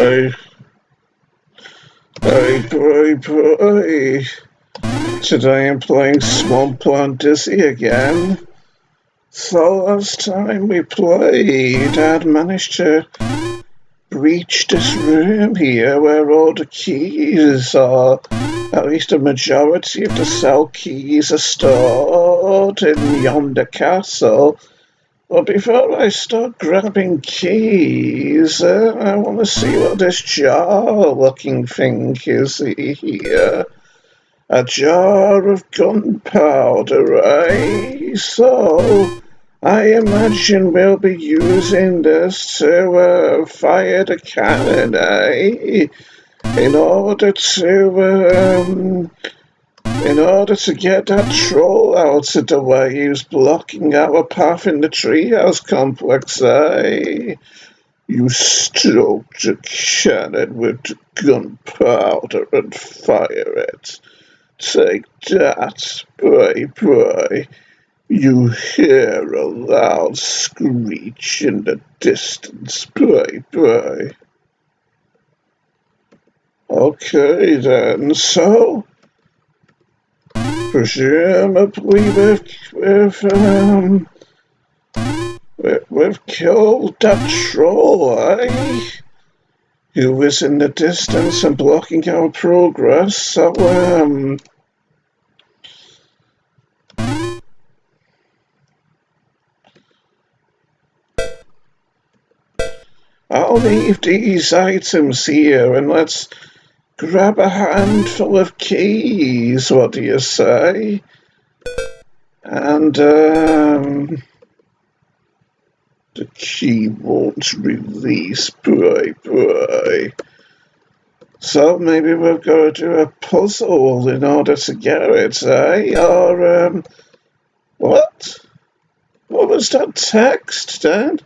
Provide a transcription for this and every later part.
Hey, hey. Today I'm playing Swampland Dizzy again. So last time we played, I'd managed to reach this room here where all the keys are, at least a majority of the cell keys are stored in yonder castle. But before I start grabbing keys, I want to see what this jar-looking thing is here. A jar of gunpowder, eh? So, I imagine we'll be using this to fire the cannon, eh? In order to get that troll out of the way who's blocking our path in the treehouse complex, eh? You stroke the cannon with the gunpowder and fire it. Take that, boy. You hear a loud screech in the distance, boy. Okay then, so presumably we've killed that troll, eh? Who was in the distance and blocking our progress, so I'll leave these items here and let's grab a handful of keys, what do you say? And, the key won't release, boy. So maybe we've got to do a puzzle in order to get it, eh? Or, what? What was that text, then?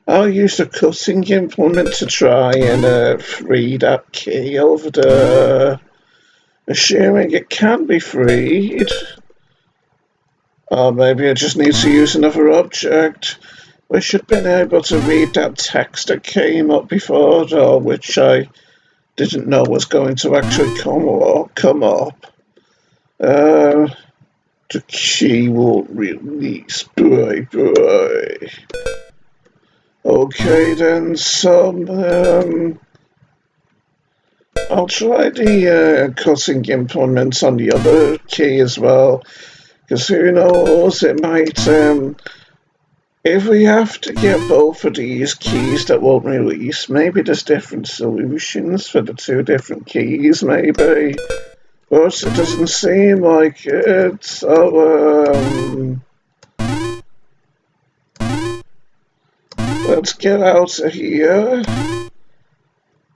I'll use the cutting implement to try and free that key over there. Assuming it can be freed. Or maybe I just need to use another object. We should have been able to read that text that came up before, though, which I didn't know was going to actually come up. The key won't release, boy. Okay then, I'll try the cutting implement on the other key as well, because who knows, it might, if we have to get both of these keys that won't release, maybe there's different solutions for the two different keys, maybe. But it doesn't seem like it, so, let's get out of here.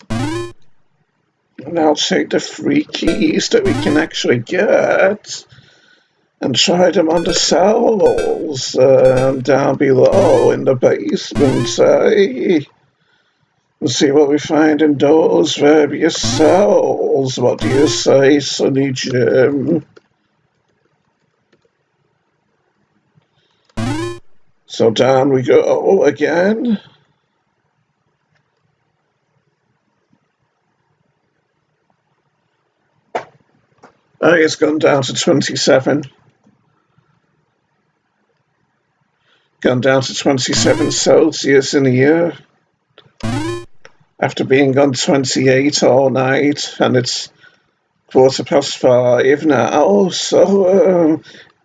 And I'll take the 3 keys that we can actually get and try them on the cells down below in the basement, eh? And see what we find in those various cells. What do you say, Sonny Jim? So down we go again. Oh, it's gone down to 27. Gone down to 27 Celsius in a year. After being on 28 all night, and it's 5:15 now, so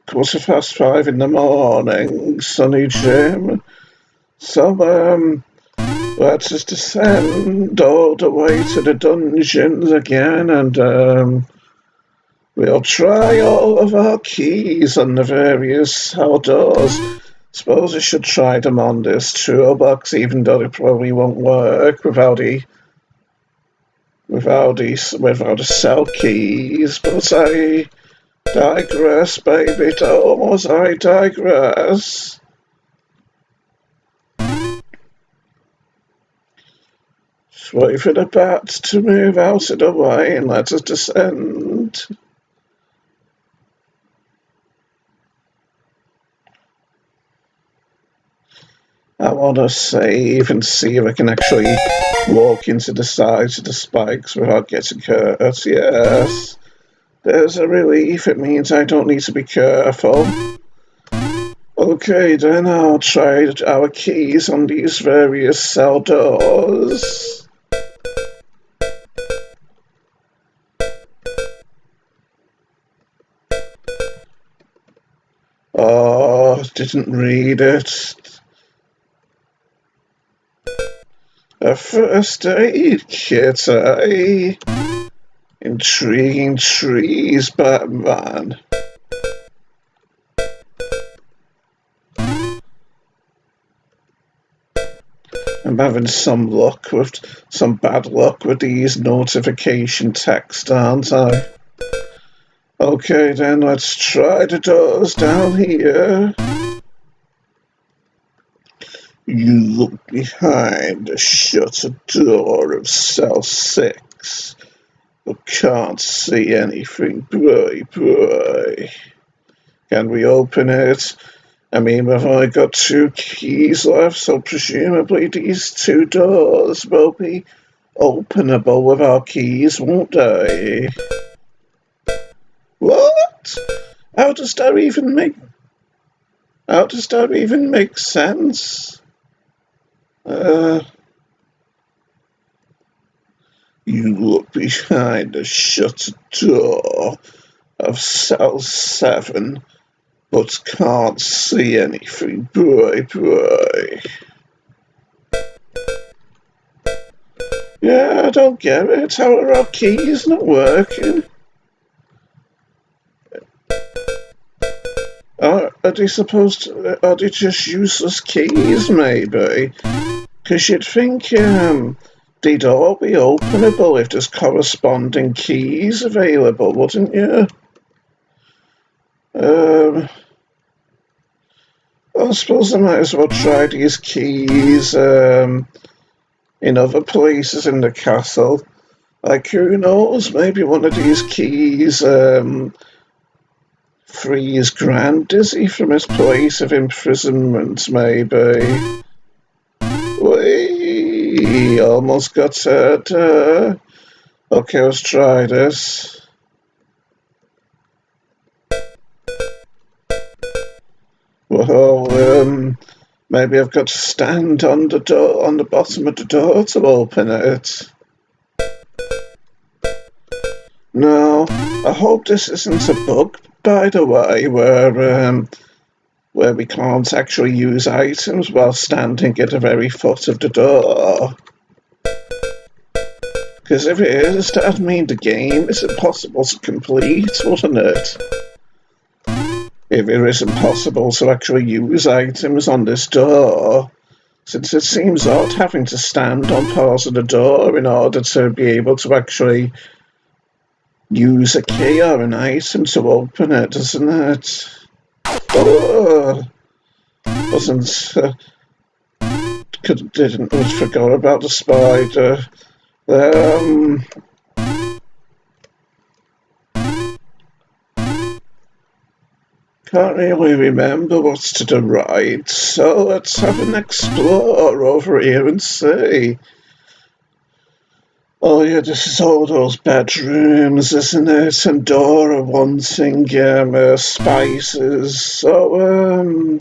5:15 in the morning, Sonny Jim. So, let's just descend all the way to the dungeons again, and we'll try all of our keys on the various cell doors. Suppose I should try them on this toolbox, even though it probably won't work without the cell keys. But I digress, baby dolls, I digress. Just wait for the bat to move out of the way and let us descend. I want to save and see if I can actually walk into the sides of the spikes without getting hurt. Yes. There's a relief. It means I don't need to be careful. Okay, then I'll try our keys on these various cell doors. Oh, didn't read it. A first aid kit, eh? Intriguing trees, Batman. I'm having some bad luck with these notification text, aren't I? Okay, then let's try the doors down here. You look behind the shuttered door of cell 6, but can't see anything. Boy. Can we open it? I mean, we've only got 2 keys left, so presumably these 2 doors will be openable with our keys, won't they? What? How does that even make sense? You look behind the shut door of cell 7, but can't see anything. Boy. Yeah, I don't get it. How are our keys not working? Are they just useless keys, maybe? Because you'd think, they'd all be openable if there's corresponding keys available, wouldn't you? I suppose I might as well try these keys, in other places in the castle. Like, who knows, maybe one of these keys, frees Grand Dizzy from his place of imprisonment, maybe. Whee! Almost got hurt. Okay, let's try this. Well, maybe I've got to stand on the door, on the bottom of the door to open it. No, I hope this isn't a bug, by the way, where we can't actually use items while standing at the very foot of the door. Because if it is, that'd mean the game is impossible to complete, wouldn't it? If it isn't possible to actually use items on this door, since it seems odd having to stand on part of the door in order to be able to actually use a key or an item to open it, doesn't it? Oh, forgot about the spider. Can't really remember what's to the right, so let's have an explore over here and see. Oh yeah, this is all those bedrooms, isn't it? And Dora wanting spices. So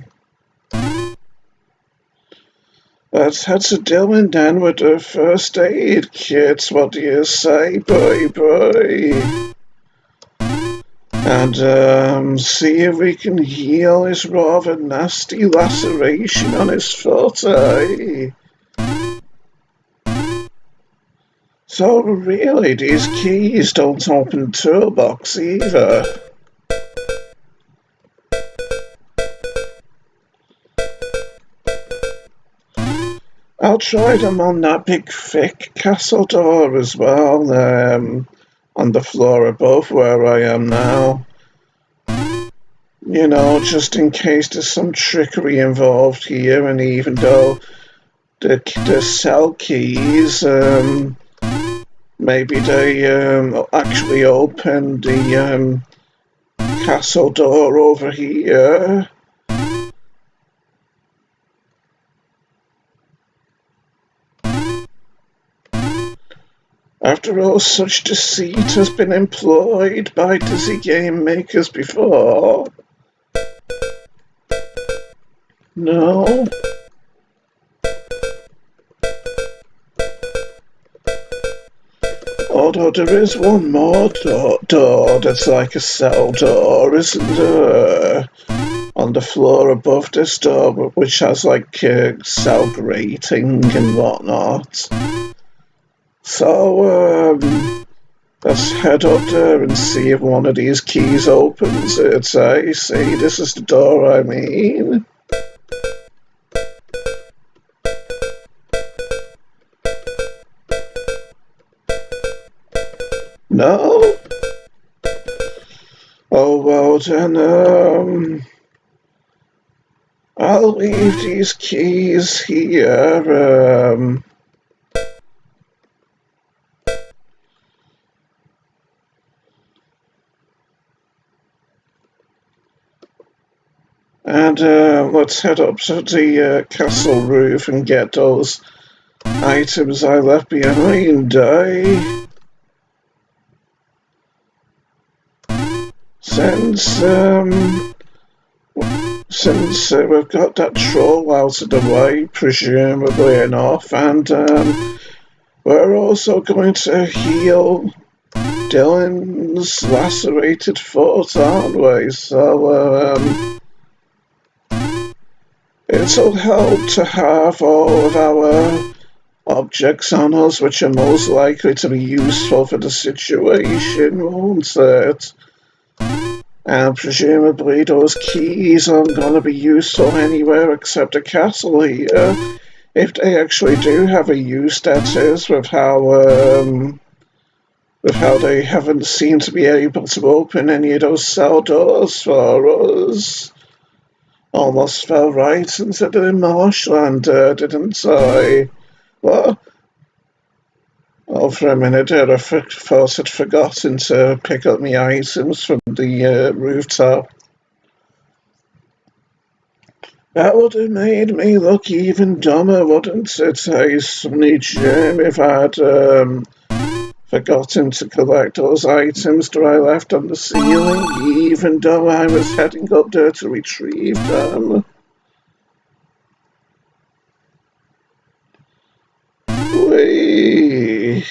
let's head to Dylan then with the first aid kit. What do you say, boy? And see if we can heal his rather nasty laceration on his foot, eh? So really, these keys don't open the toolbox either. I'll try them on that big thick castle door as well, on the floor above where I am now. You know, just in case there's some trickery involved here, and even though the cell keys, maybe they actually open the castle door over here. After all, such deceit has been employed by dizzy game makers before. No? Although there is one more door that's like a cell door, isn't there? On the floor above this door, which has like a cell grating and whatnot. So, let's head up there and see if one of these keys opens it. See, this is the door I mean. No? Oh, well then, I'll leave these keys here, and let's head up to the castle roof and get those items I left behind, Since we've got that troll out of the way, presumably enough, and we're also going to heal Dylan's lacerated foot, aren't we? So, it'll help to have all of our objects on us, which are most likely to be useful for the situation, won't it? And presumably those keys aren't going to be useful anywhere except a castle here. If they actually do have a use, that is, with how they haven't seemed to be able to open any of those cell doors for us. Almost fell right into the marshland, didn't I? What? Oh, for a minute there, I thought I'd forgotten to pick up my items from the rooftop. That would have made me look even dumber, wouldn't it, hey, Sonny Jim, if I'd forgotten to collect those items that I left on the ceiling, even though I was heading up there to retrieve them. Whee!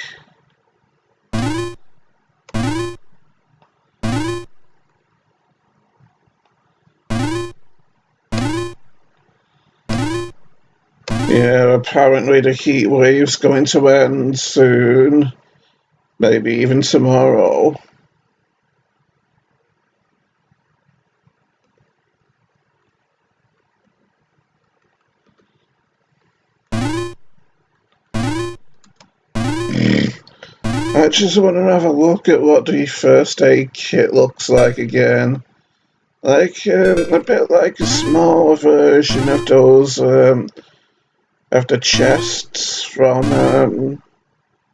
Yeah, apparently the heat wave's going to end soon. Maybe even tomorrow. I just want to have a look at what the first aid kit looks like again. Like, a bit like a small version of those, of the chests from,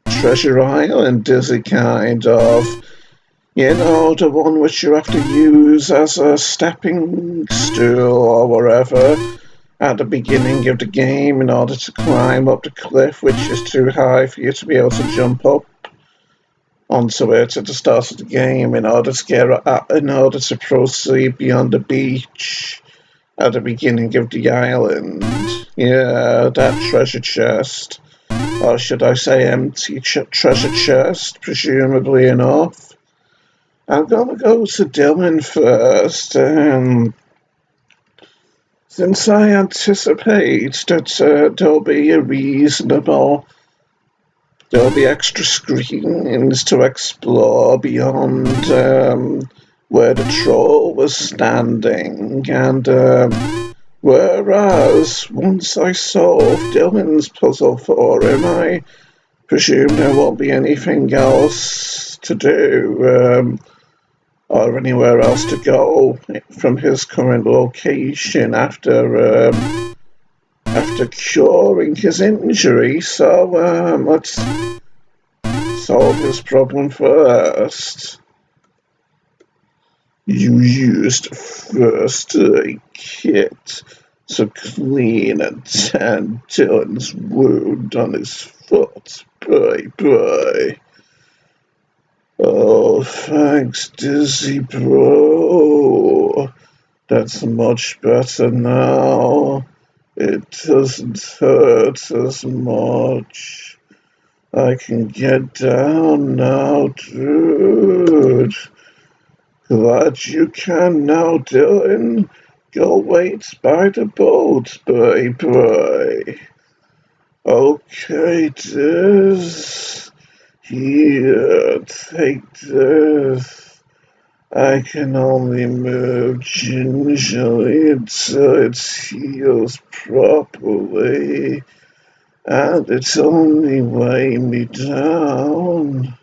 Treasure Island, is it kind of? You know, the one which you have to use as a stepping stool or whatever at the beginning of the game in order to climb up the cliff, which is too high for you to be able to jump up onto it at the start of the game in order to proceed beyond the beach at the beginning of the island. Yeah, that treasure chest. Or should I say empty treasure chest, presumably enough. I'm gonna go to Dylan first, since I anticipate that there'll be extra screens to explore beyond where the troll was standing, and whereas once I solve Dylan's puzzle for him, I presume there won't be anything else to do, or anywhere else to go from his current location after curing his injury. So let's solve his problem first. You used first aid kit to clean and tend Dylan's wound on his foot. Bye bye. Oh, thanks, Dizzy Bro. That's much better now. It doesn't hurt as much. I can get down now, dude. Glad you can now, Dylan. Go wait by the boat, bye. Okay, Diz. Here, take this. I can only move gingerly until it heals properly, and it's only weighing me down.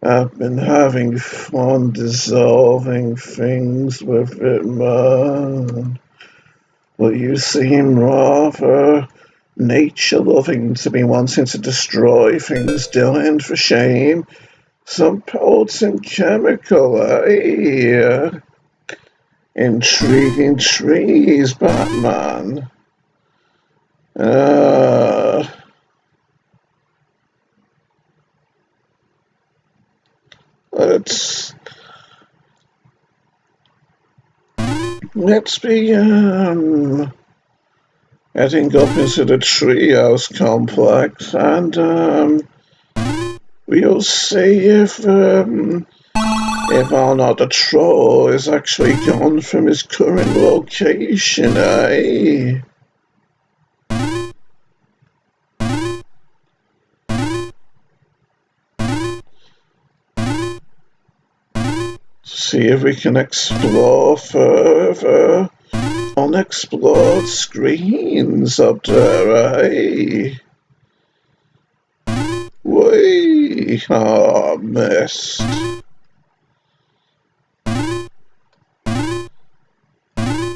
I've been having fun dissolving things with it, man. Well, you seem rather nature-loving to be wanting to destroy things, Dylan, for shame. Some potent chemical, eh? Intriguing trees, Batman. Uh, let's be heading up into the treehouse complex, and we'll see if or not the troll is actually gone from his current location, eh? See if we can explore further unexplored screens up there, eh? Whee! Ah, missed.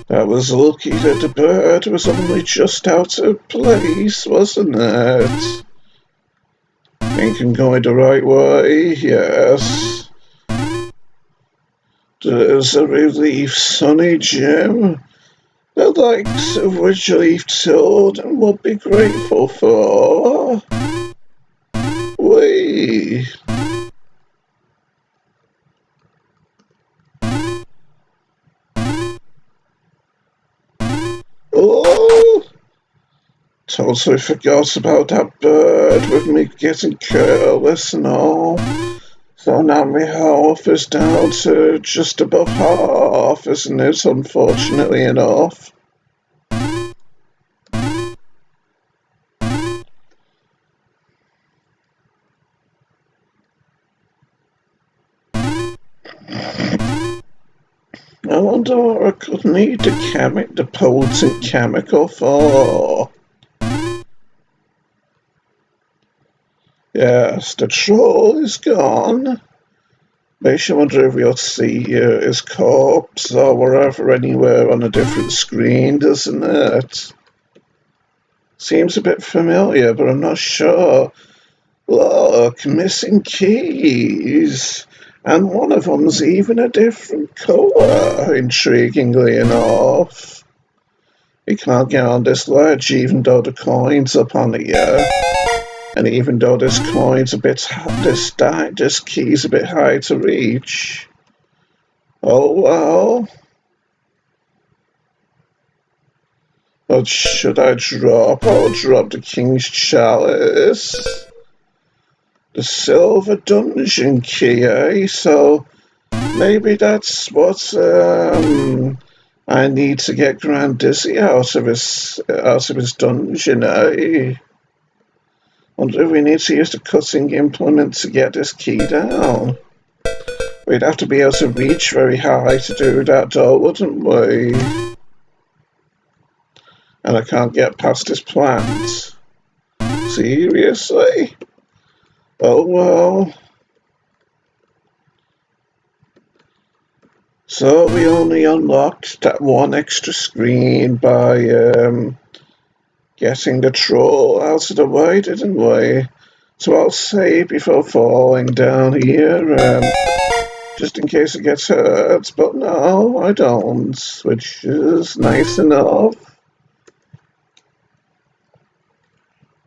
That was lucky that the bird was only just out of place, wasn't it? Think I'm going the right way? Yes. There's a relief, Sonny Jim. The likes of which Leaf Tilden would be grateful for. Whee! Oh! Totally forgot about that bird with me getting careless and all. So now my health is down to just above half, isn't it, unfortunately enough? I wonder what I could need the potent chemical for. Yes, the troll is gone. Makes you wonder if we'll see his corpse or wherever, anywhere on a different screen, doesn't it? Seems a bit familiar, but I'm not sure. Look, missing keys. And one of them's even a different colour, intriguingly enough. We can't get on this ledge even though the coin's up on here. And even though this coin's a bit, this key's a bit high to reach. Oh well. What should I drop? I'll drop the King's Chalice. The Silver Dungeon key, eh? So maybe that's what I need to get Grand Dizzy out of his dungeon, eh? Wonder if we need to use the cutting implement to get this key down. We'd have to be able to reach very high to do that though, wouldn't we? And I can't get past this plant. Seriously? Oh well. So we only unlocked that one extra screen by getting the troll out of the way, didn't we? So I'll save before falling down here, just in case it gets hurt. But no, I don't, which is nice enough.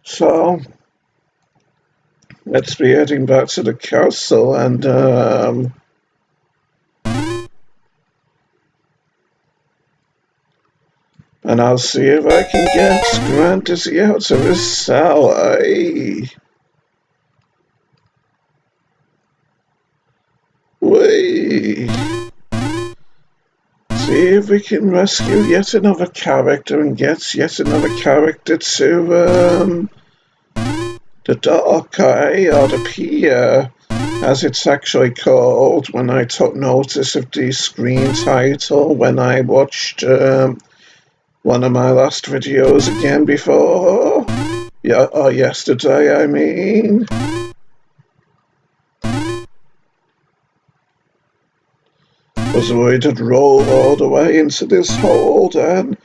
So let's be heading back to the castle and I'll see if I can get Grant Dizzy out of his cell, eh? Wait. See if we can rescue yet another character and get yet another character to the dock, eh? Or the pier, as it's actually called when I took notice of the screen title when I watched one of my last videos again before. Yeah, or yesterday, I mean. Was worried I'd roll all the way into this hole, then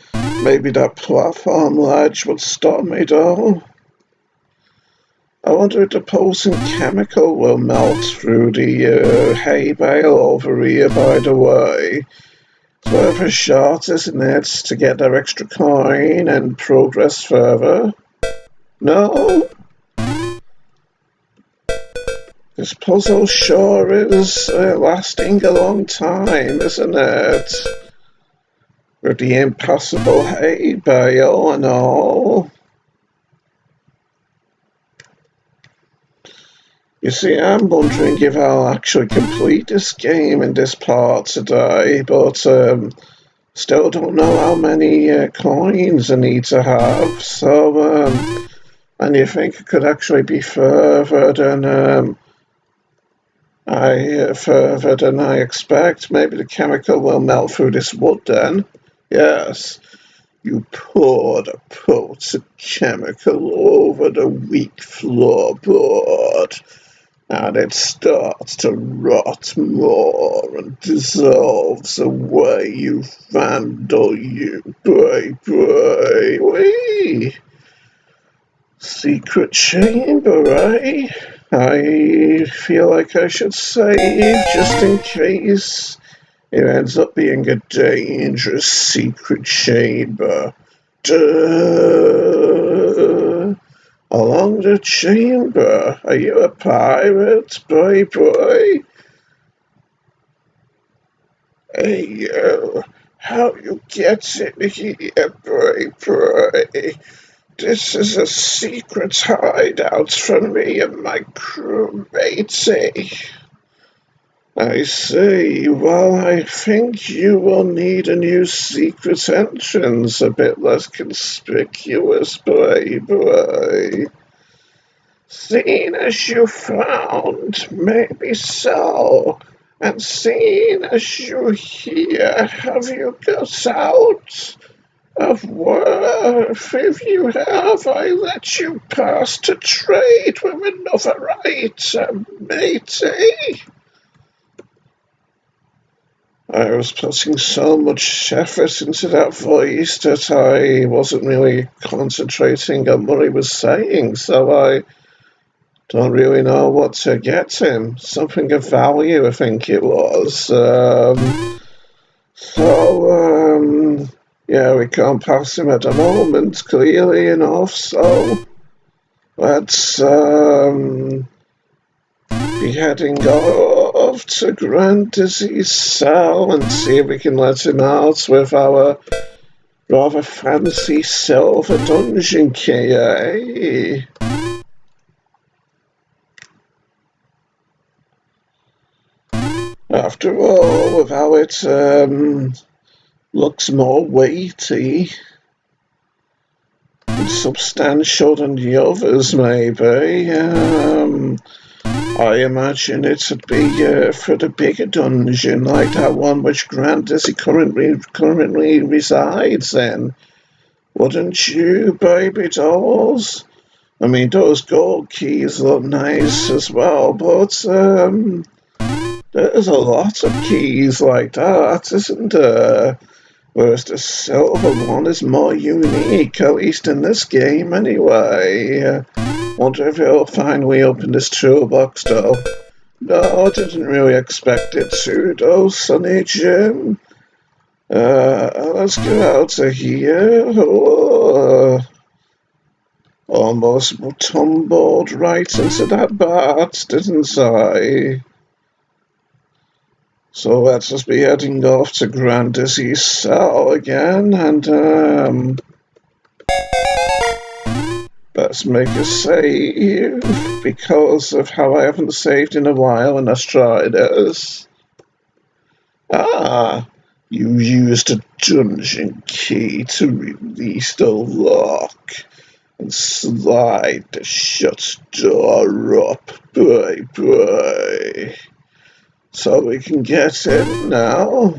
maybe that platform ledge would stop me, though. I wonder if the poison chemical will melt through the hay bale over here, by the way. It's worth a shot, isn't it, to get that extra coin and progress further? No? This puzzle sure is lasting a long time, isn't it? With the impossible hay bale and all. You see, I'm wondering if I'll actually complete this game in this part today, but still don't know how many coins I need to have, so, and you think it could actually be further than I expect. Maybe the chemical will melt through this wood then. Yes, you pour the potent chemical over the weak floorboard, and it starts to rot more and dissolves away, you vandal, you boy. Wee! Secret chamber, eh? I feel like I should save just in case it ends up being a dangerous secret chamber. Duh. Along the chamber, are you a pirate, boy? Hey, you, how you get in here, boy? This is a secret hideout for me and my crew, matey. I see. Well, I think you will need a new secret entrance, a bit less conspicuous, boy. Seeing as you found, maybe so. And seeing as you're here, have you got out? Of worth, if you have, I let you pass to trade with another item, matey. I was putting so much effort into that voice that I wasn't really concentrating on what he was saying, so I don't really know what to get him. Something of value, I think it was. Yeah, we can't pass him at the moment, clearly enough, so let's be heading off to Grand Dizzy's cell and see if we can let him out with our rather fancy silver dungeon key, eh? After all, with how it looks more weighty and substantial than the others, maybe. I imagine it'd be for the bigger dungeon, like that one which Grand Dizzy currently resides in. Wouldn't you, baby dolls? I mean, those gold keys look nice as well, but there's a lot of keys like that, isn't there? Whereas the silver one is more unique, at least in this game anyway. Wonder if it'll finally open this toolbox though. No, I didn't really expect it to though, Sonny Jim. Let's get out of here. Almost tumbled right into that bat, didn't I? So let's just be heading off to Grand Dizzy's cell again, and let's make a save, because of how I haven't saved in a while, and let's try this. Ah, you used a dungeon key to release the lock and slide the shut door up, boy. So we can get in now.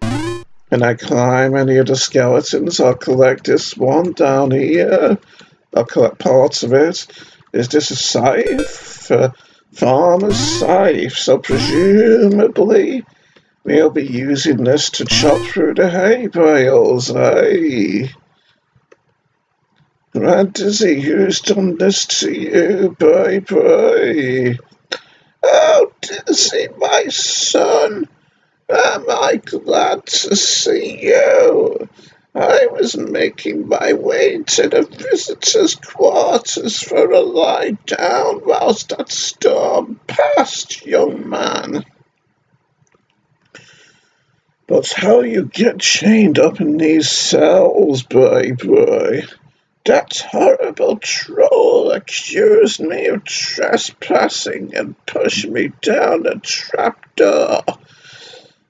Can I climb any of the skeletons? I'll collect this one down here. I'll collect parts of it. Is this a scythe? Farmer's scythe. So presumably we'll be using this to chop through the hay bales, eh? Grand Dizzy, who's done this to you, boy? Oh, Dizzy, my son, am I glad to see you. I was making my way to the visitors' quarters for a lie down whilst that storm passed, young man. But how you get chained up in these cells, boy? That horrible troll accused me of trespassing and pushed me down a trapdoor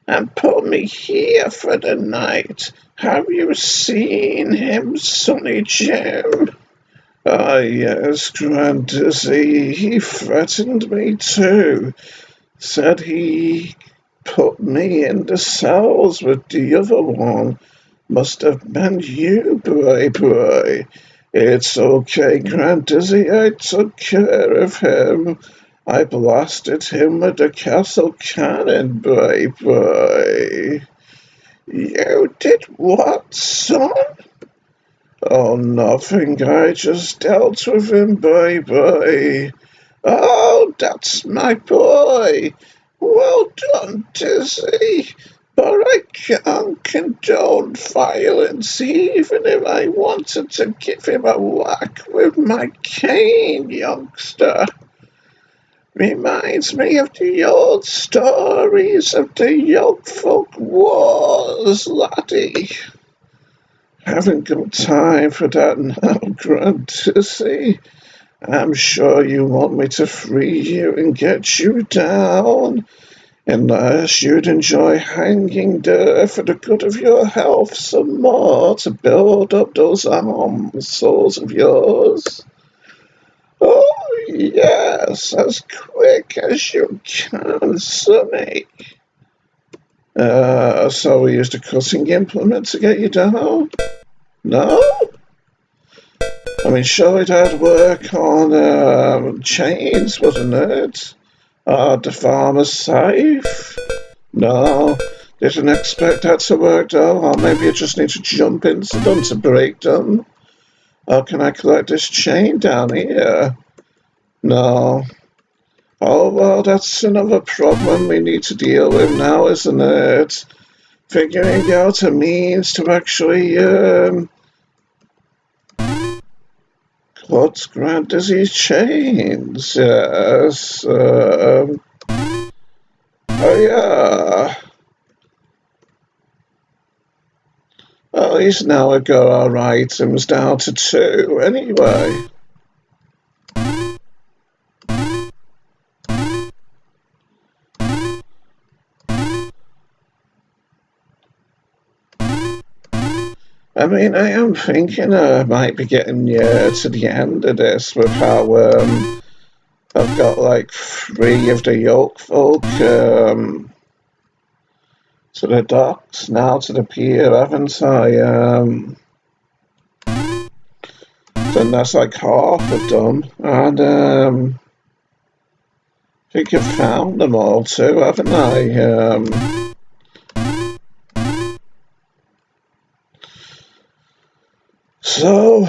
and put me here for the night. Have you seen him, Sonny Jim? Ah, yes, Grand Dizzy. He threatened me too. Said he put me in the cells with the other one. Must have been you, boy. It's okay, Grand Dizzy. I took care of him. I blasted him with the castle cannon, boy. You did what, son? Oh, nothing. I just dealt with him, boy. Oh, that's my boy. Well done, Dizzy. But I can't condone violence, even if I wanted to give him a whack with my cane, youngster. Reminds me of the old stories of the young folk wars, laddie. Haven't got time for that now, Grand Dizzy. I'm sure you want me to free you and get you down, unless you'd enjoy hanging there for the good of your health some more to build up those arm muscles of yours. Oh, yes, as quick as you can, sonny. So we used a cutting implement to get you down? No? I mean, surely that'd work on chains, wasn't it? The farmer's scythe? No, didn't expect that to work though. Or maybe you just need to jump into them to break them. Or can I collect this chain down here? No. Oh, well, that's another problem we need to deal with now, isn't it? Figuring out a means to actually, cut Grand Dizzy's chains, yes. Oh, yeah. Well, at least now I've got our items down to 2, anyway. I mean, I am thinking I might be getting near to the end of this with how I've got like 3 of the yoke folk to the docks, now to the pier, haven't I? Then that's like half of them, and I think I've found them all too, haven't I? So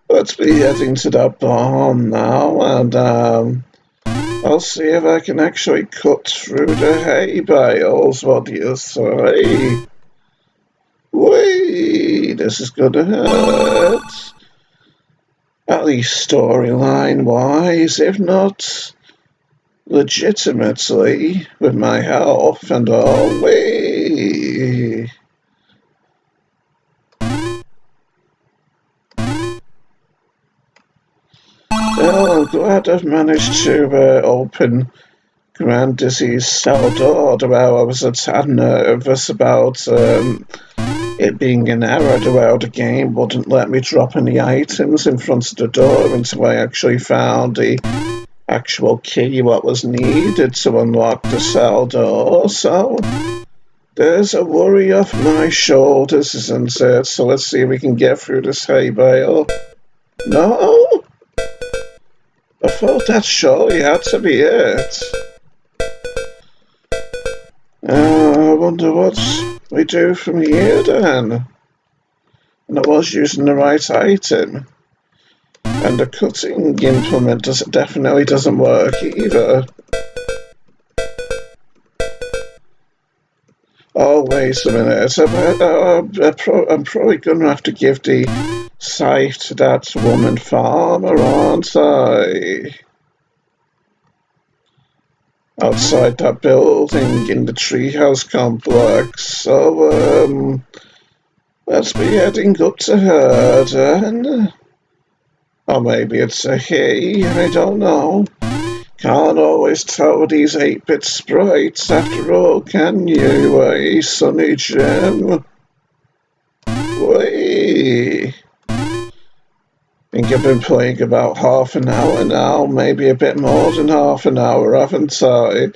let's be heading to that barn now, and I'll see if I can actually cut through the hay bales. What do you say? Whee! this is gonna hurt. At least storyline-wise, if not legitimately, with my health and all. Whee! Well, I'm glad I've managed to open Grand Dizzy's cell door, though I was a tad nervous about it being an error, though the game wouldn't let me drop any items in front of the door until I actually found the actual key what was needed to unlock the cell door, so there's a worry off my shoulders, isn't it? So let's see if we can get through this hay bale. No? I thought that surely had to be it. I wonder what we do from here then. And I was using the right item. And the cutting implement definitely doesn't work either. Oh, wait a minute. I'm probably going to have to give the scythe to that woman farmer, aren't I? Outside that building in the treehouse complex. So, let's be heading up to her then. Or maybe it's a he, I don't know. Can't always tell with these 8-bit sprites after all, can you, Sonny Jim? Whee! Think I've been playing about half an hour now, maybe a bit more than half an hour, haven't I?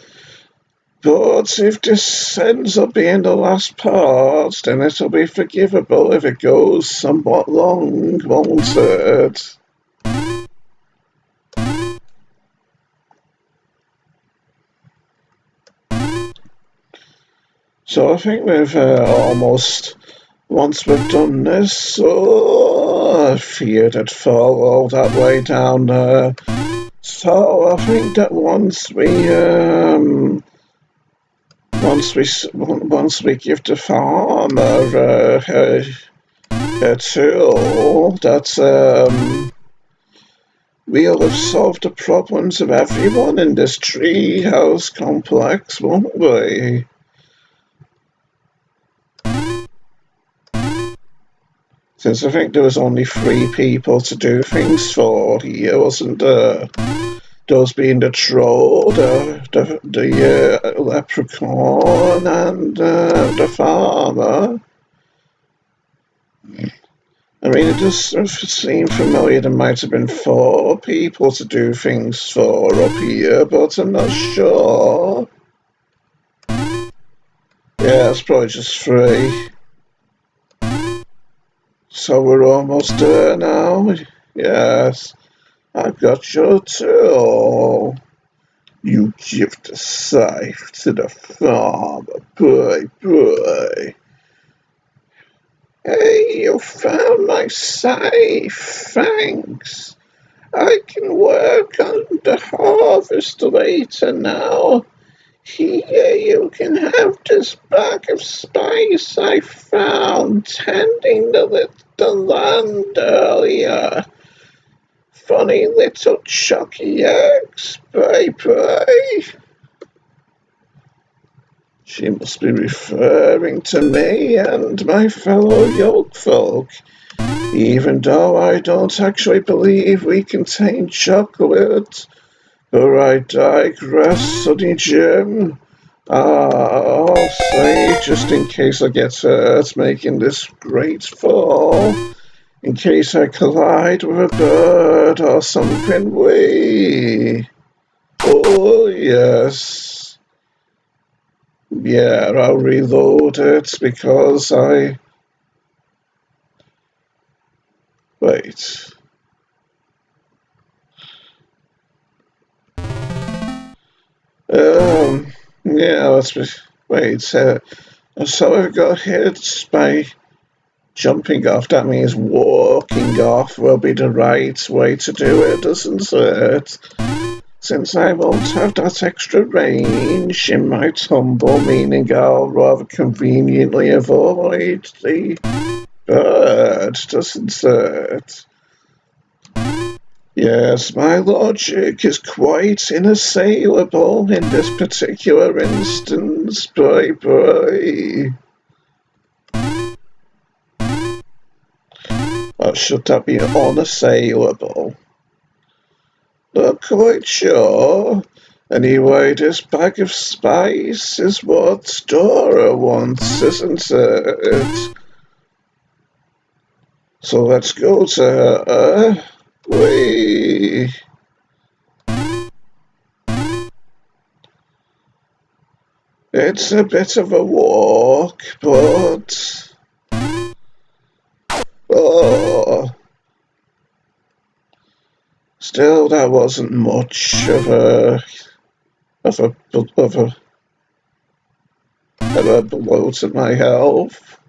But if this ends up being the last part, then it'll be forgivable if it goes somewhat long, won't it? So I think we've once we've done this, I feared I'd fall all that way down there. So I think that once we give the farmer a tool, that we'll have solved the problems of everyone in this treehouse complex, won't we? Since I think there was only 3 people to do things for here, wasn't there? Those being the troll, the leprechaun, and the farmer. I mean, it does seem familiar. There might have been 4 people to do things for up here, but I'm not sure. Yeah, it's probably just 3. So we're almost there now. Yes, I've got your tool. You give the scythe to the farmer, boy. Hey, you found my scythe, thanks. I can work on the harvest later now. Here you can have this bag of spice I found tending the land earlier. Funny little chucky eggs, bye. She must be referring to me and my fellow yolk folk, even though I don't actually believe we contain chocolate. But I digress, Sonny Jim. I'll say, just in case I get hurt making this great fall, in case I collide with a bird or something, oh yes. Yeah, I'll reload it because wait. Yeah, wait, so I got hit by jumping off. That means walking off will be the right way to do it, doesn't it? Since I won't have that extra range in my tumble, meaning I'll rather conveniently avoid the bird, doesn't it? Yes, my logic is quite unassailable in this particular instance, boy. Or should that be unassailable? Not quite sure. Anyway, this bag of spice is what Dora wants, isn't it? So let's go to her. Whee! It's a bit of a walk, but... Oh... Still, that wasn't much of a, of a, of a blow to my health.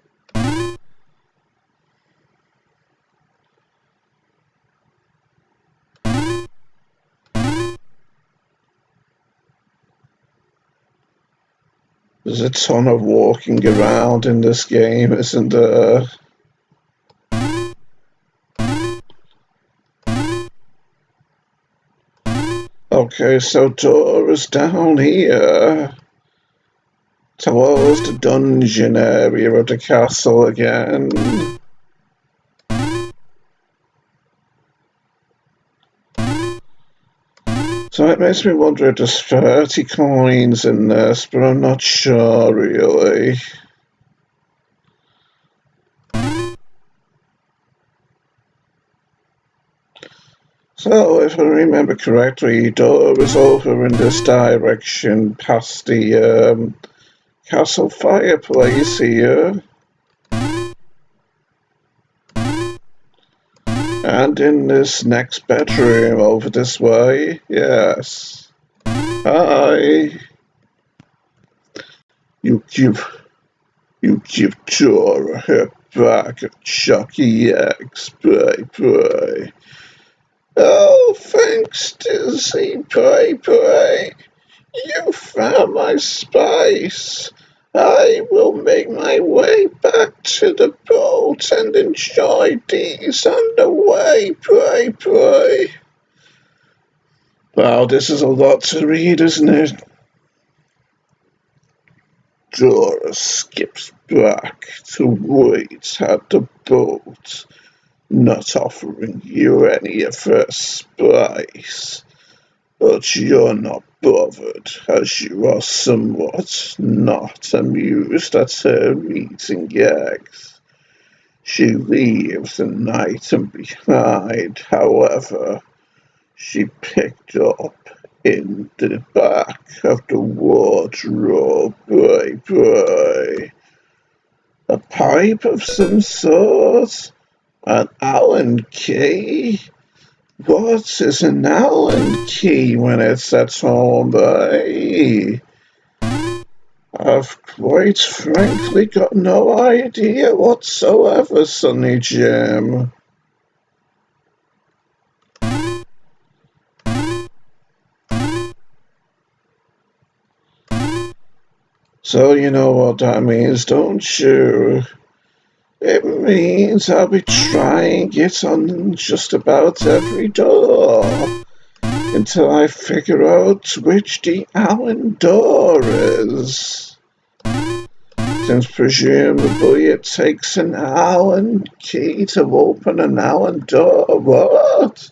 There's a ton of walking around in this game, isn't there? Okay, so Dora's down here. Towards the dungeon area of the castle again. So it makes me wonder if there's 30 coins in this, but I'm not sure really. So, if I remember correctly, Dora's over in this direction past the castle fireplace here. And in this next bedroom over this way, yes. Hi. You give Dora her bag of chucky eggs, bye. Oh, thanks, Dizzy, bye. You found my spice. I will make my way back to the boat and enjoy these on the way, bye. Wow, this is a lot to read, isn't it? Dora skips back to wait at the boat, not offering you any of her spice. But you're not bothered, as you are somewhat not amused at her eating eggs. She leaves an item behind, however, she picked up in the back of the wardrobe, bye. A pipe of some sort? An Allen key? What is an Allen key when it's at home, boy? I've quite frankly got no idea whatsoever, Sonny Jim. So you know what that means, don't you? It means I'll be trying it on just about every door until I figure out which the Allen door is. Since presumably it takes an Allen key to open an Allen door. What?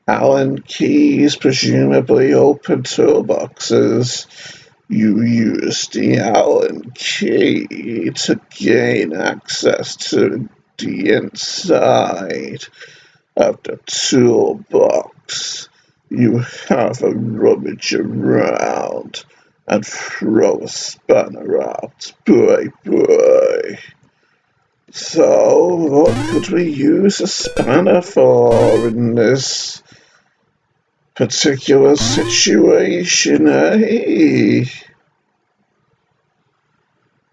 Allen keys presumably open toolboxes. You use the Allen key to gain access to the inside of the toolbox. You have a rummage around and throw a spanner out, boy. So, what could we use a spanner for in this particular situation, eh?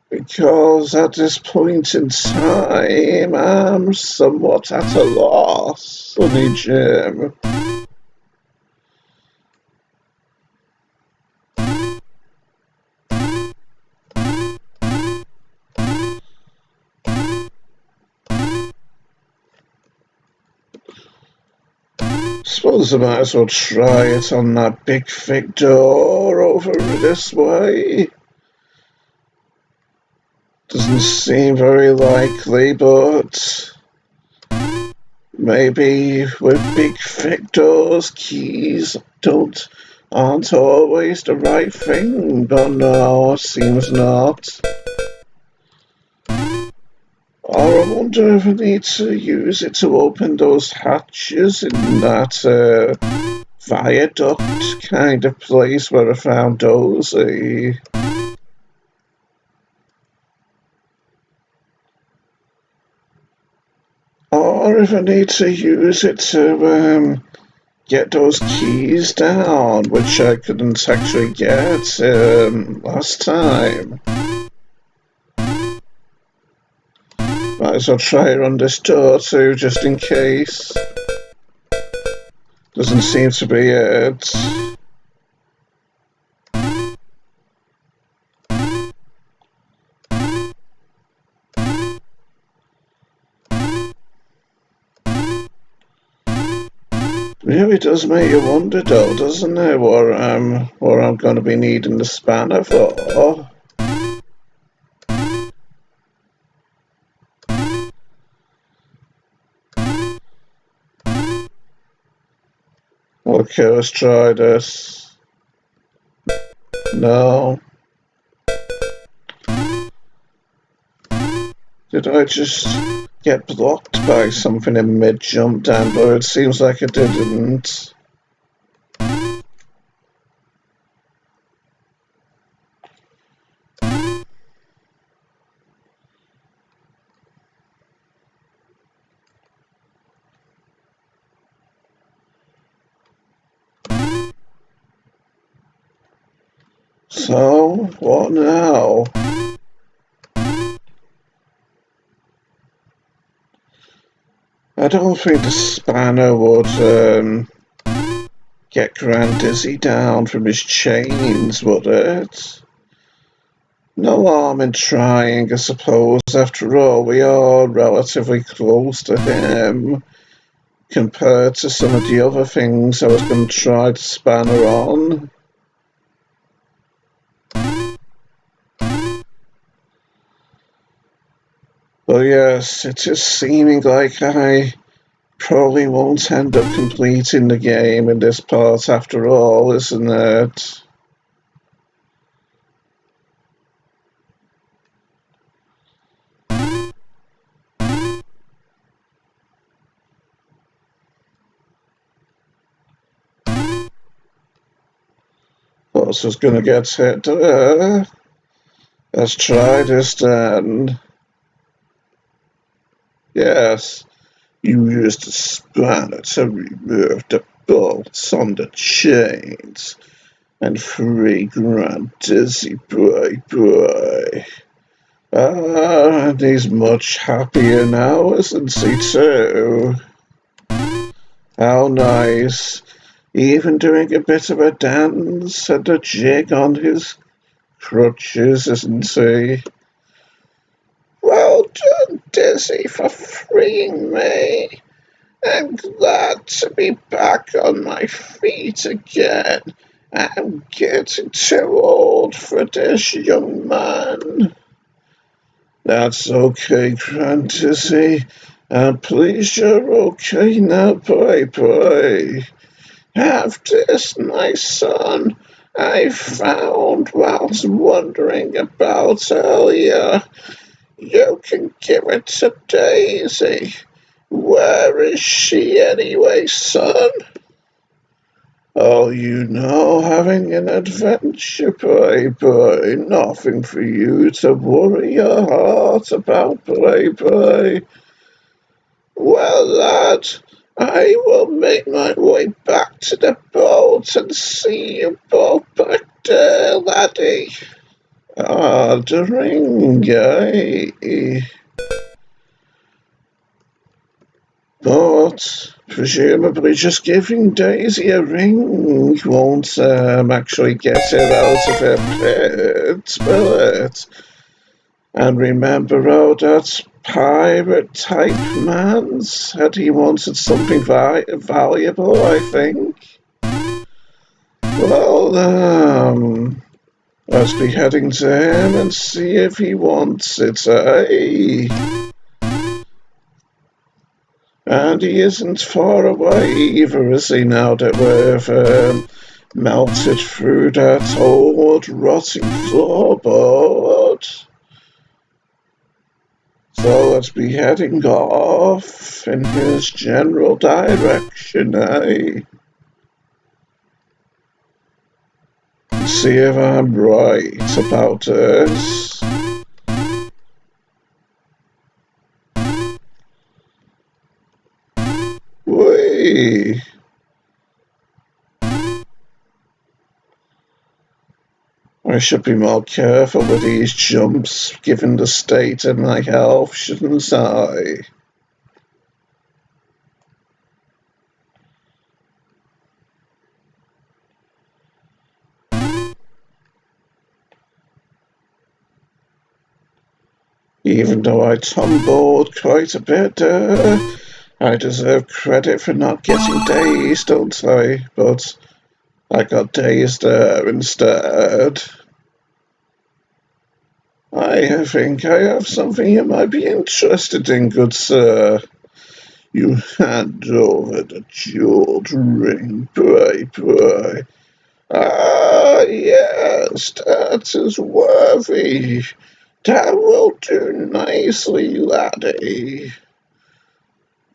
Because at this point in time, I'm somewhat at a loss, Sonny Jim. suppose I might as well try it on that big thick door over this way. Doesn't seem very likely, but maybe with big thick doors, keys aren't always the right thing. But no, seems not. Or I wonder if I need to use it to open those hatches in that viaduct kind of place where I found Dozy. Or if I need to use it to get those keys down, which I couldn't actually get last time. Might as well try it on this door too, just in case. Doesn't seem to be it. Really does make you wonder though, doesn't it, what I'm going to be needing the spanner for? Okay, let's try this. No. Did I just get blocked by something in mid-jump down, but it seems like I didn't. So, what now? I don't think the spanner would get Grand Dizzy down from his chains, would it? No harm in trying, I suppose. After all, we are relatively close to him compared to some of the other things I was going to try to spanner on. But yes, it is seeming like I probably won't end up completing the game in this part after all, isn't it? What's just gonna get hit? Let's try this then. Yes, you used the spanner to remove the bolts on the chains and free Grand Dizzy boy. Ah, and he's much happier now, isn't he too? How nice. Even doing a bit of a dance and a jig on his crutches, isn't he? Well done, Dizzy, for freeing me. I'm glad to be back on my feet again. I'm getting too old for this, young man. That's okay, Grand Dizzy. I'm pleased you're okay now, boy. Have this, my son. I found whilst wandering about earlier. You can give it to Daisy. Where is she anyway, son? Oh, you know, having an adventure, boy. Nothing for you to worry your heart about, boy. Well, lad, I will make my way back to the boat and see you both back there, laddie. Ah, the ring, eh? But presumably just giving Daisy a ring won't actually get her out of her pit, will it? And remember how that pirate-type man said he wanted something valuable, I think. Well, let's be heading to him and see if he wants it, eh? And he isn't far away either, is he, now that we've melted through that old rotting floorboard? So let's be heading off in his general direction, eh? See if I'm right about this. Whee! I should be more careful with these jumps, given the state of my health, shouldn't I? Even though I tumbled quite a bit, I deserve credit for not getting dazed, don't I? But I got dazed there instead. I think I have something you might be interested in, good sir. You hand over the jeweled ring, pray. Ah, yes, that is worthy. That will do nicely, laddie.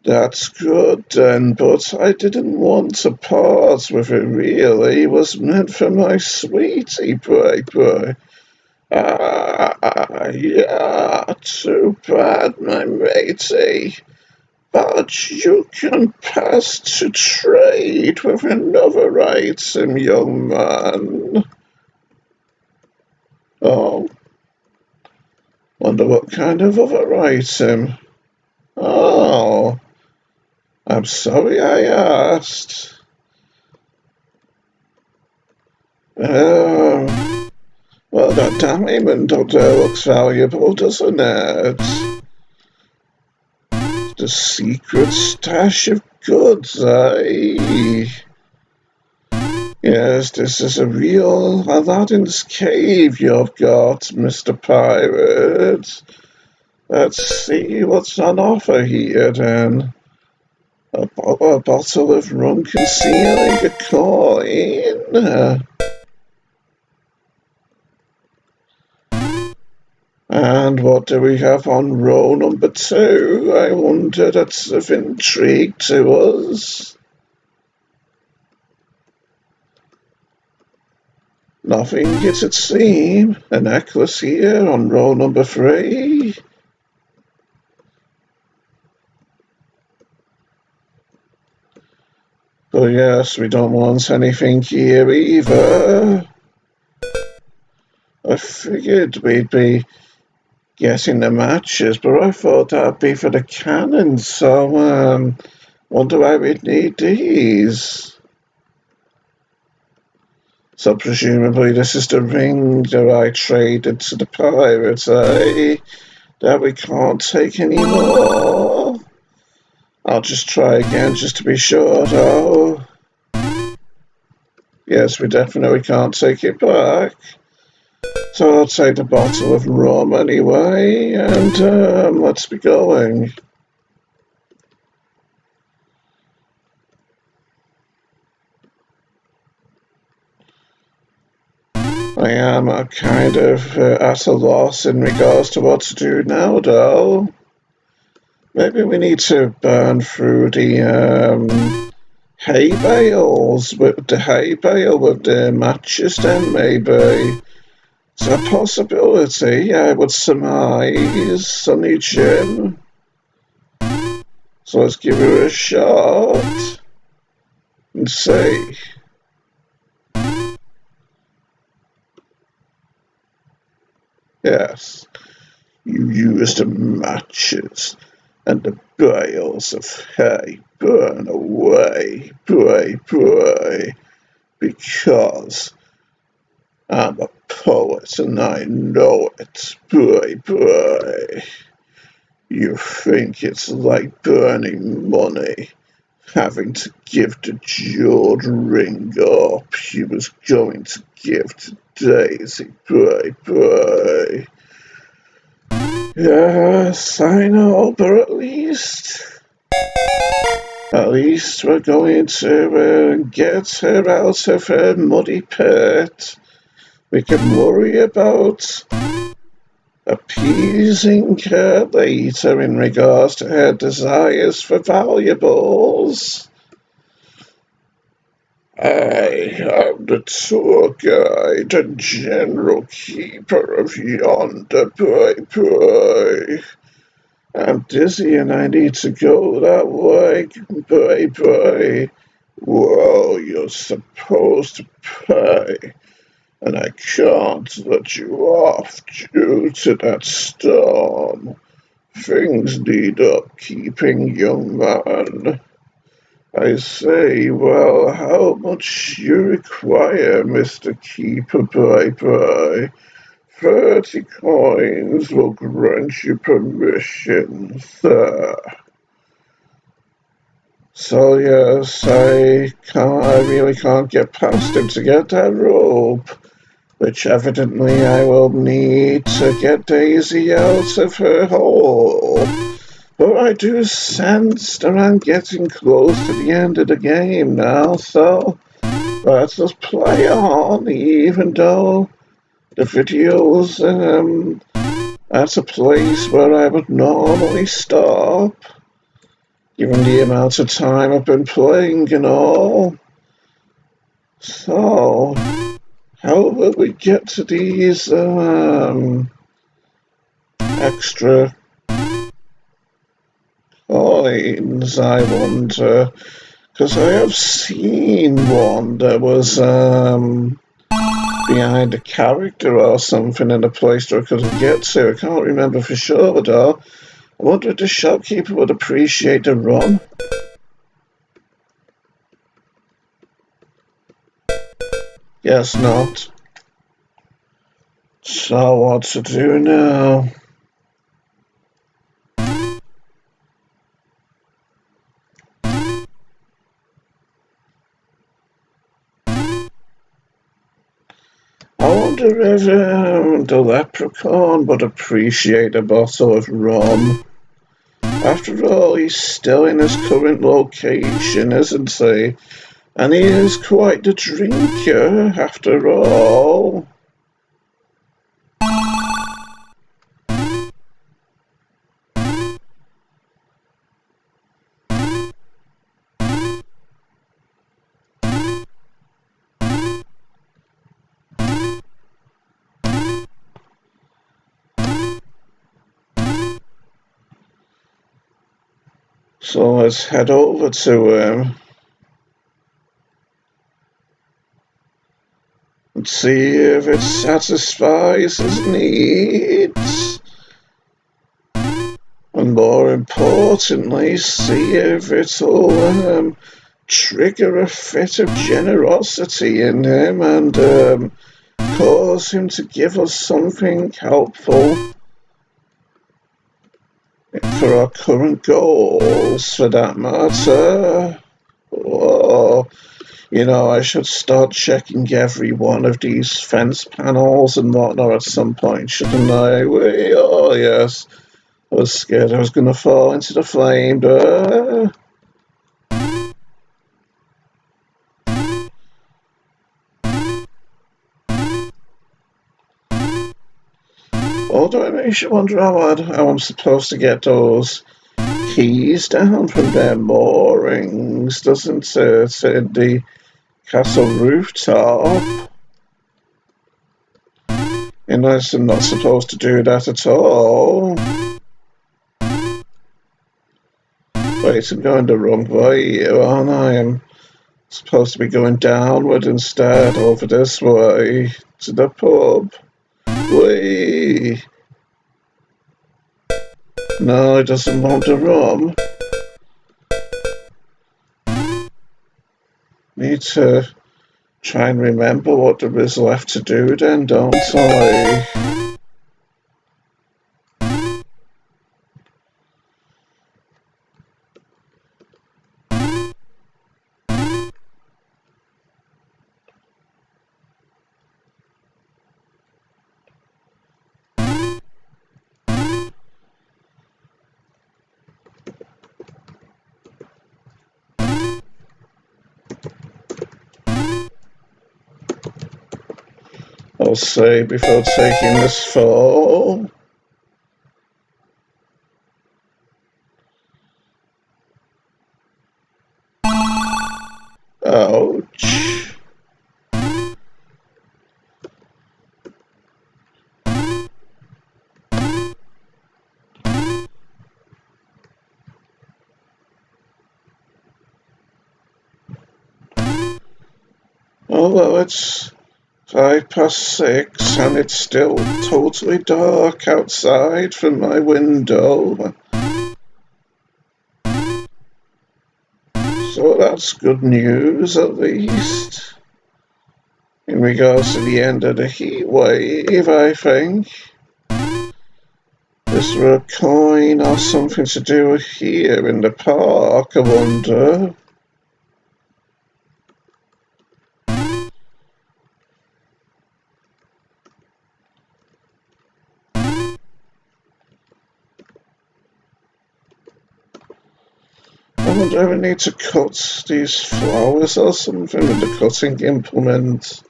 That's good then, but I didn't want to part with it really. It was meant for my sweetie, pray. Ah, yeah, too bad, my matey. But you can pass to trade with another item, young man. Oh, wonder what kind of other item? Oh, I'm sorry I asked. Well, that diamond up there looks valuable, doesn't it? The secret stash of goods, eh? Yes, this is a real Aladdin's cave you've got, Mr. Pirate. Let's see what's on offer here, then. A bottle of rum concealing a coin. And what do we have on row number 2? I wonder, that's of intrigue to us. Nothing, it'd seem. A necklace here on row number 3. But yes, we don't want anything here either. I figured we'd be getting the matches, but I thought that'd be for the cannons, so wonder why we'd need these. So presumably this is the ring that I traded to the pirates, eh? That we can't take anymore. I'll just try again just to be sure, though. Yes, we definitely can't take it back. So I'll take the bottle of rum anyway, and let's be going. I am kind of at a loss in regards to what to do now, though. Maybe we need to burn through the hay bales with the hay bale with the matches, then maybe. It's a possibility, I would surmise, Sonny Jim. So let's give her a shot and see. Yes, you used the matches and the bales of hay burn away, pray, because I'm a poet and I know it, pray. You think it's like burning money, having to give the jeweled ring up he was going to give to Daisy. Bye. Yes, I know, but at least we're going to get her out of her muddy pit. We can worry about appeasing her later in regards to her desires for valuables. I am the tour guide and general keeper of yonder bye. I'm dizzy and I need to go that way. Bye. Well, you're supposed to pay, and I can't let you off due to that storm. Things need upkeeping, young man. I say, well, how much you require, Mr. Keeper? Bye. 30 coins will grant you permission, sir. So yes, I really can't get past him to get that rope, which evidently I will need to get Daisy out of her hole. But I do sense that I'm getting close to the end of the game now, so let's just play on, even though the video's at a place where I would normally stop, given the amount of time I've been playing and all. So, how will we get to these extra coins, I wonder? Because I have seen one that was behind a character or something in a place that I couldn't get to. I can't remember for sure though. I wonder if the shopkeeper would appreciate the rum. Guess not. So what to do now? I wonder if the leprechaun would appreciate a bottle of rum. After all, he's still in his current location, isn't he? And he is quite the drinker, after all. So let's head over to him and see if it satisfies his needs. And more importantly, see if it'll trigger a fit of generosity in him and cause him to give us something helpful for our current goals, for that matter. Oh, I should start checking every one of these fence panels and whatnot at some point, shouldn't I? Oh, yes. I was scared I was going to fall into the flame. Although it makes you wonder how I'm supposed to get those keys down from their moorings, doesn't it? In the castle rooftop. Unless I'm not supposed to do that at all. Wait, I'm going the wrong way here, aren't I? I'm supposed to be going downward instead, over this way, to the pub. Whee! No, it doesn't want the rum. Need to try and remember what there is left to do then, don't I? I'll say before taking this fall. Ouch. Although it's 6:05 and it's still totally dark outside from my window. So that's good news, at least. In regards to the end of the heat wave, I think. Is there a coin or something to do here in the park, I wonder? I wonder if I need to cut these flowers or something with the cutting implement.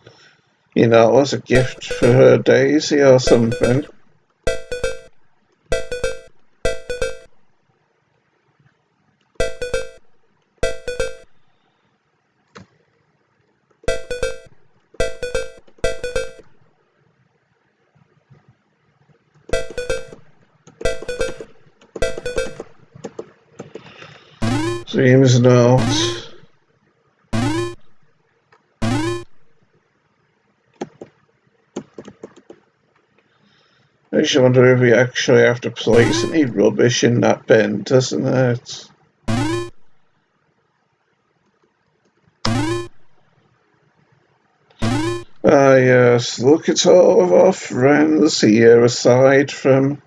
You know, as a gift for her Daisy or something. Seems not. I just wonder if we actually have to place any rubbish in that bin, doesn't it? Ah, yes, look at all of our friends here, aside from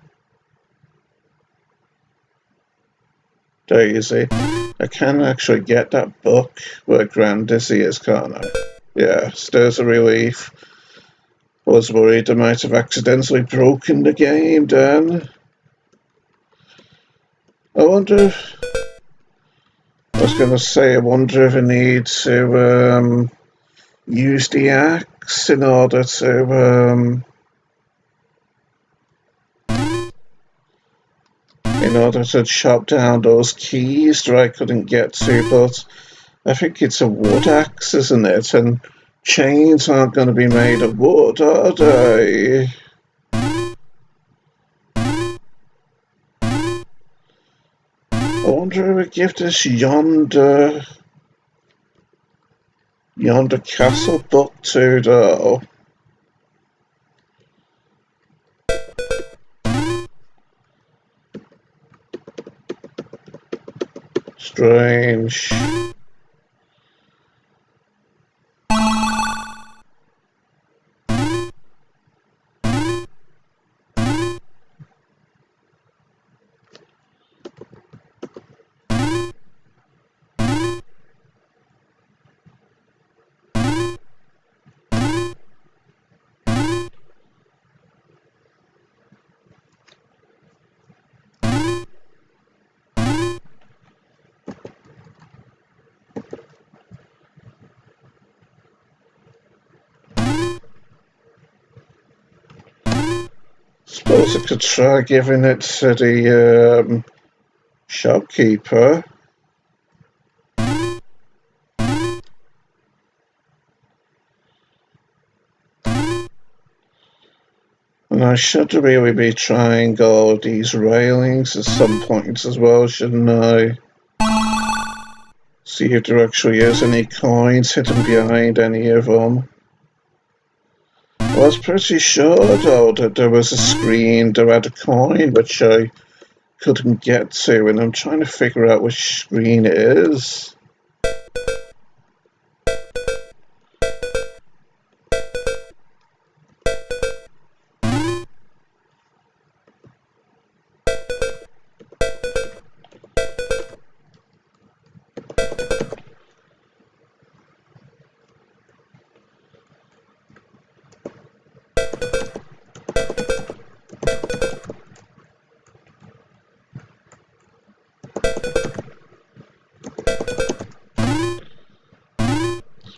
Daisy. I can actually get that book where Grandissy is, can't I? Yes, there's a relief. I was worried I might have accidentally broken the game then. I wonder I was going to say, I wonder if I need to use the axe in order to chop down those keys that I couldn't get to, but I think it's a wood axe, isn't it? And chains aren't going to be made of wood, are they? I wonder if we give this yonder castle book to, though. Strange. Suppose I could try giving it to the shopkeeper. And I should really be trying all these railings at some point as well, shouldn't I? See if there actually is any coins hidden behind any of them. I was pretty sure, though, that there was a screen that had a coin which I couldn't get to, and I'm trying to figure out which screen it is.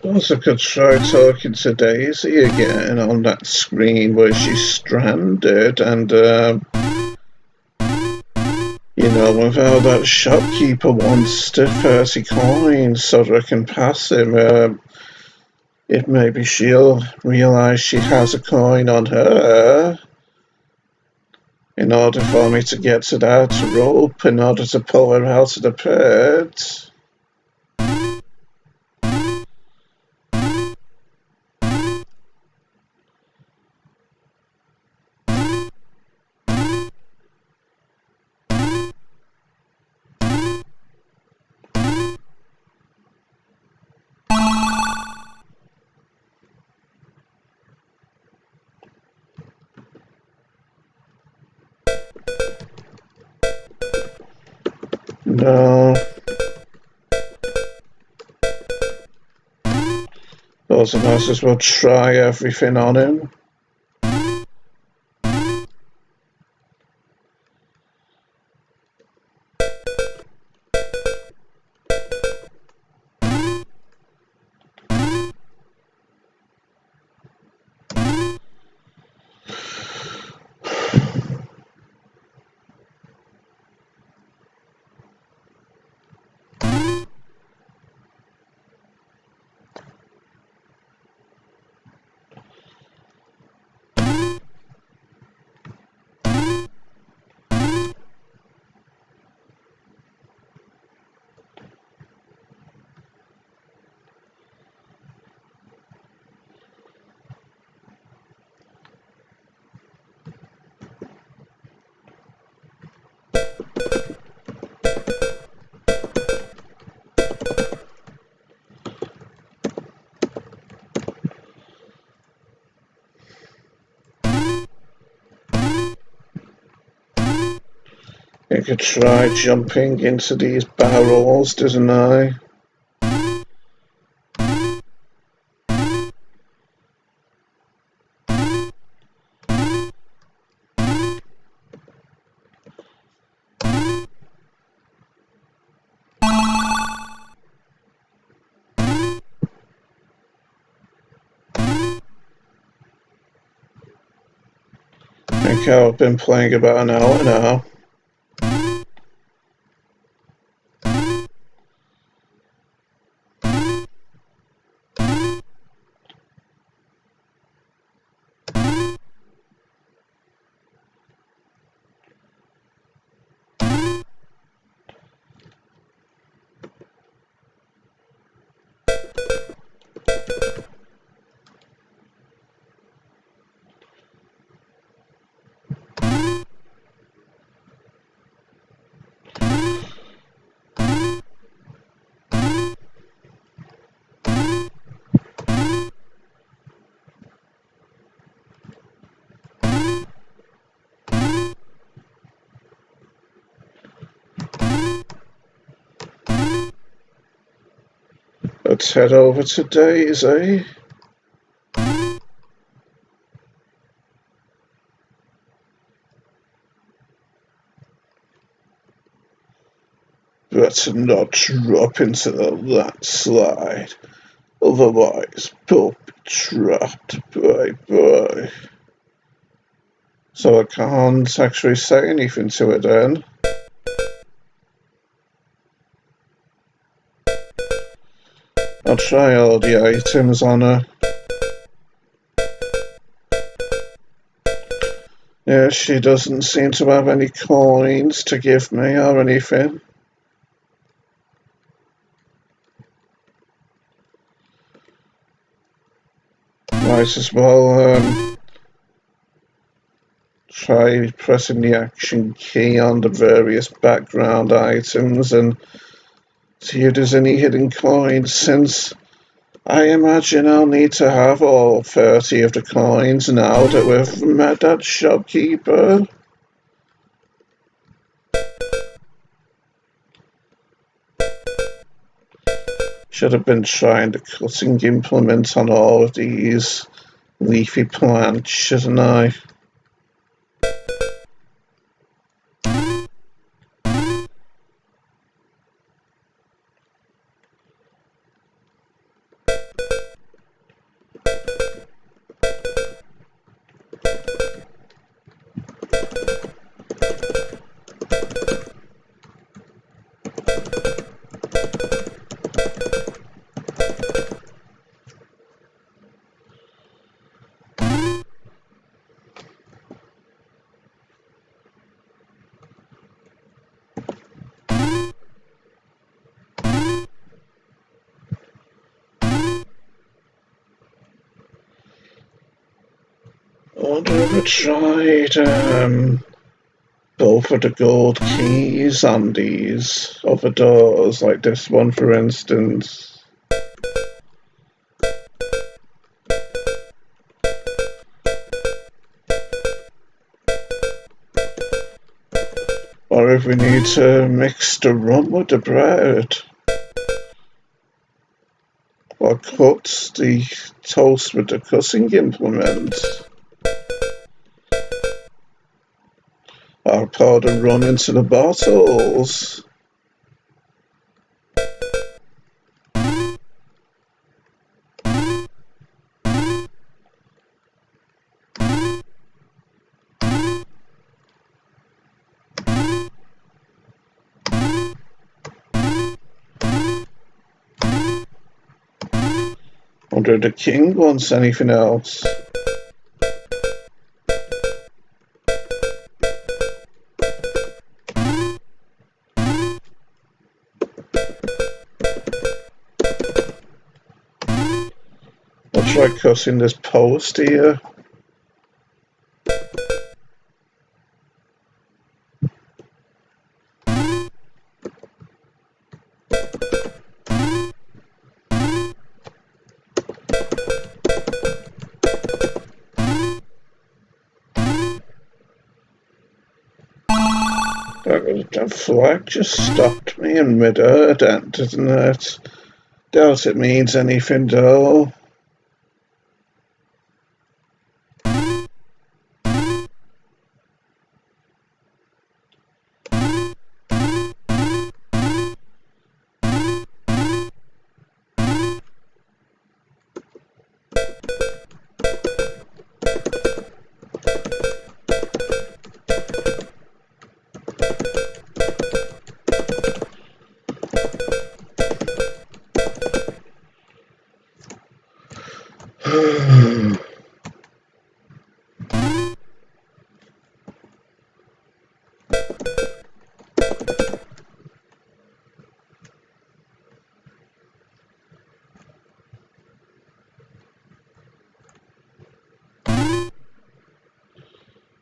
Also could try talking to Daisy again on that screen where she's stranded and, you know, without that shopkeeper wants the 30 coins so that I can pass him, if maybe she'll realise she has a coin on her in order for me to get to that rope in order to pull her out of the pit. No. Suppose I might as well try everything on him. I could try jumping into these barrels, didn't I? I think I've been playing about an hour now. Let's head over to Daisy. Better not drop into the landslide, otherwise we'll be trapped. Bye. So I can't actually say anything to it then. I'll try all the items on her. Yeah, she doesn't seem to have any coins to give me or anything. Might as well try pressing the action key on the various background items and see if there's any hidden coins, since I imagine I'll need to have all 30 of the coins now that we've met that shopkeeper. Should have been trying the cutting implement on all of these leafy plants, shouldn't I? wonder if I tried both of the gold keys on these other doors, like this one for instance. Or if we need to mix the rum with the bread. Or cut the toast with the cutting implement. Or pour the rum into the bottles. Wonder if the king wants anything else. I'll try cutting this post here. That flag just stopped me in mid-air, didn't it? Doubt it means anything though.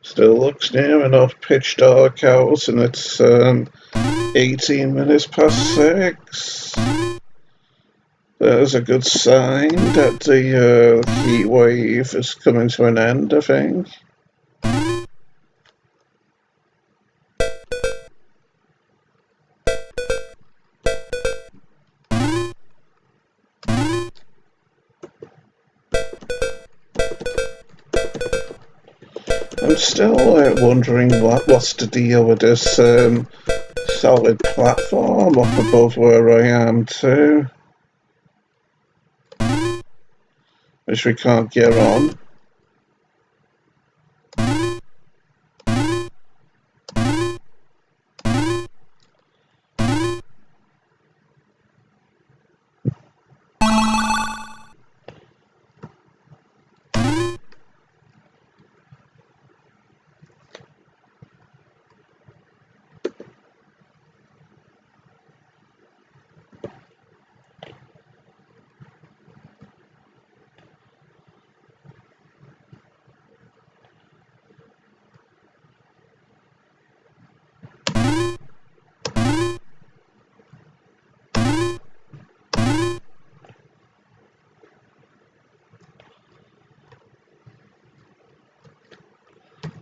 Still looks near enough pitch dark out, and it's 18 minutes past 6. There's a good sign that the heat wave is coming to an end, I think. I'm still wondering what's the deal with this solid platform up above where I am too, which we can't get on.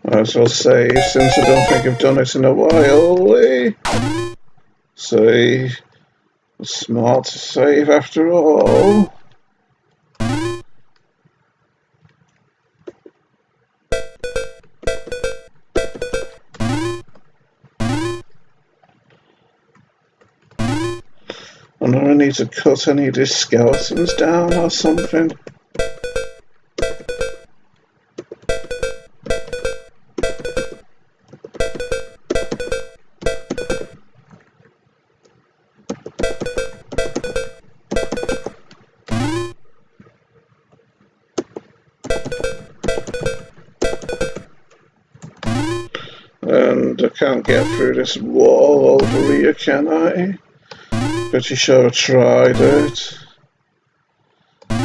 Might as well save, since I don't think I've done it in a while. See, it's smart to save after all. Wonder if I need to cut any of these skeletons down or something. And I can't get through this wall over here, can I? Pretty sure I tried it.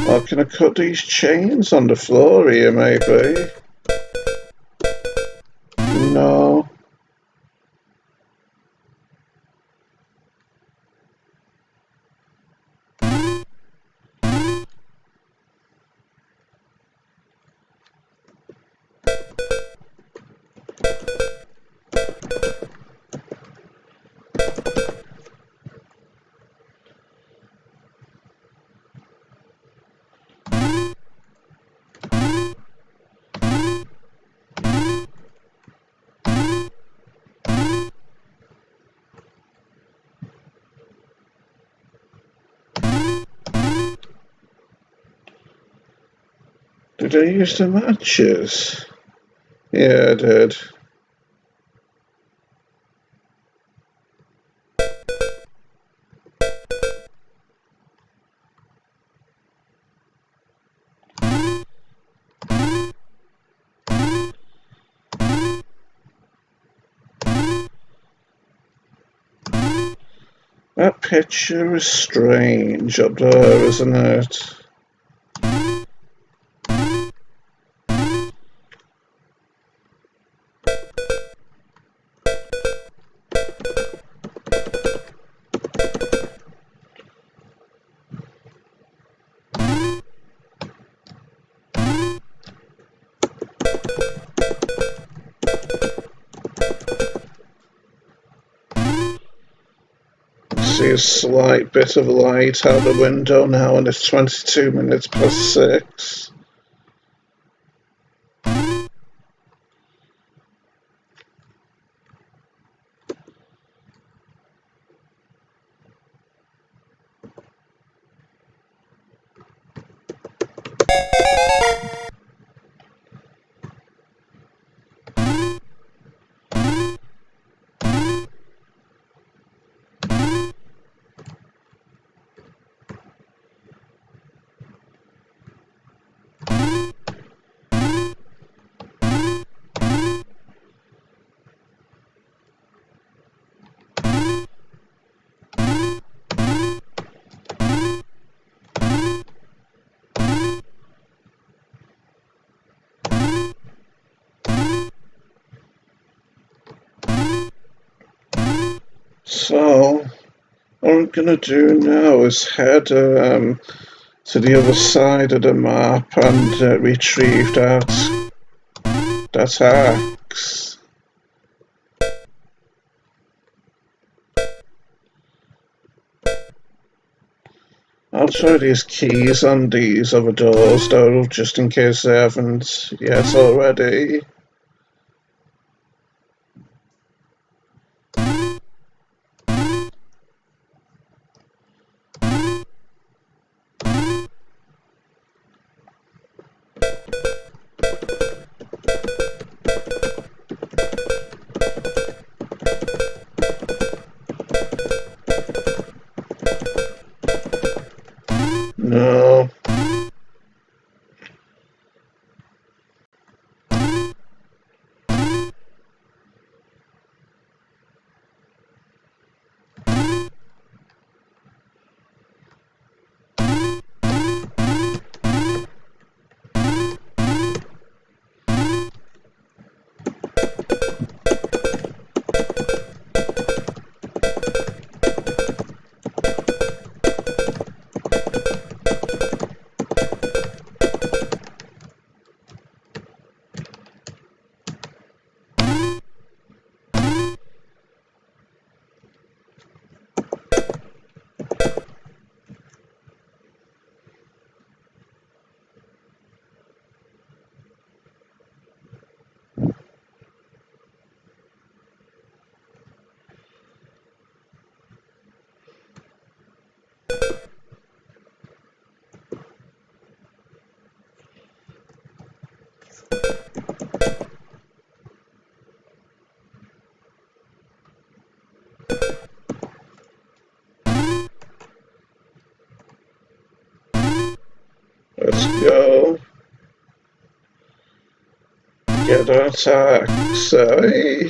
Or can I cut these chains on the floor here, maybe? no. Did I use the matches? Yeah, I did. That picture is strange up there, isn't it? See a slight bit of light out the window now, and it's 22 minutes past 6. So, what I'm gonna do now is head to the other side of the map and retrieve that axe. I'll try these keys on these other doors though, just in case they haven't yet already. No. Let's go. Get that axe, eh?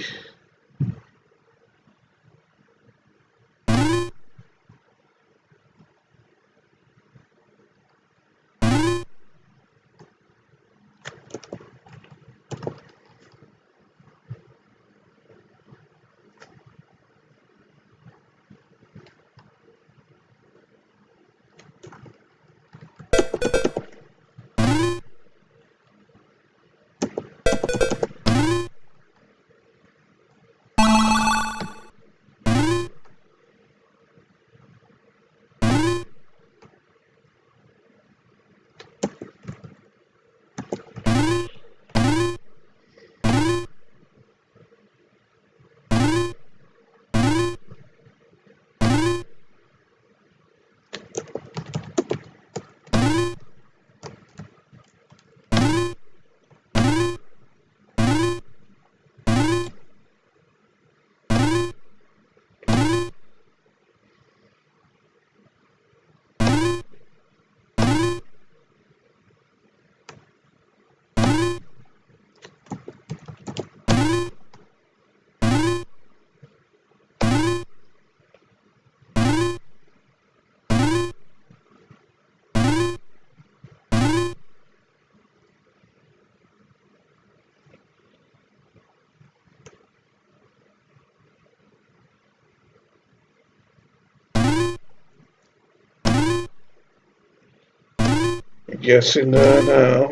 Getting there now.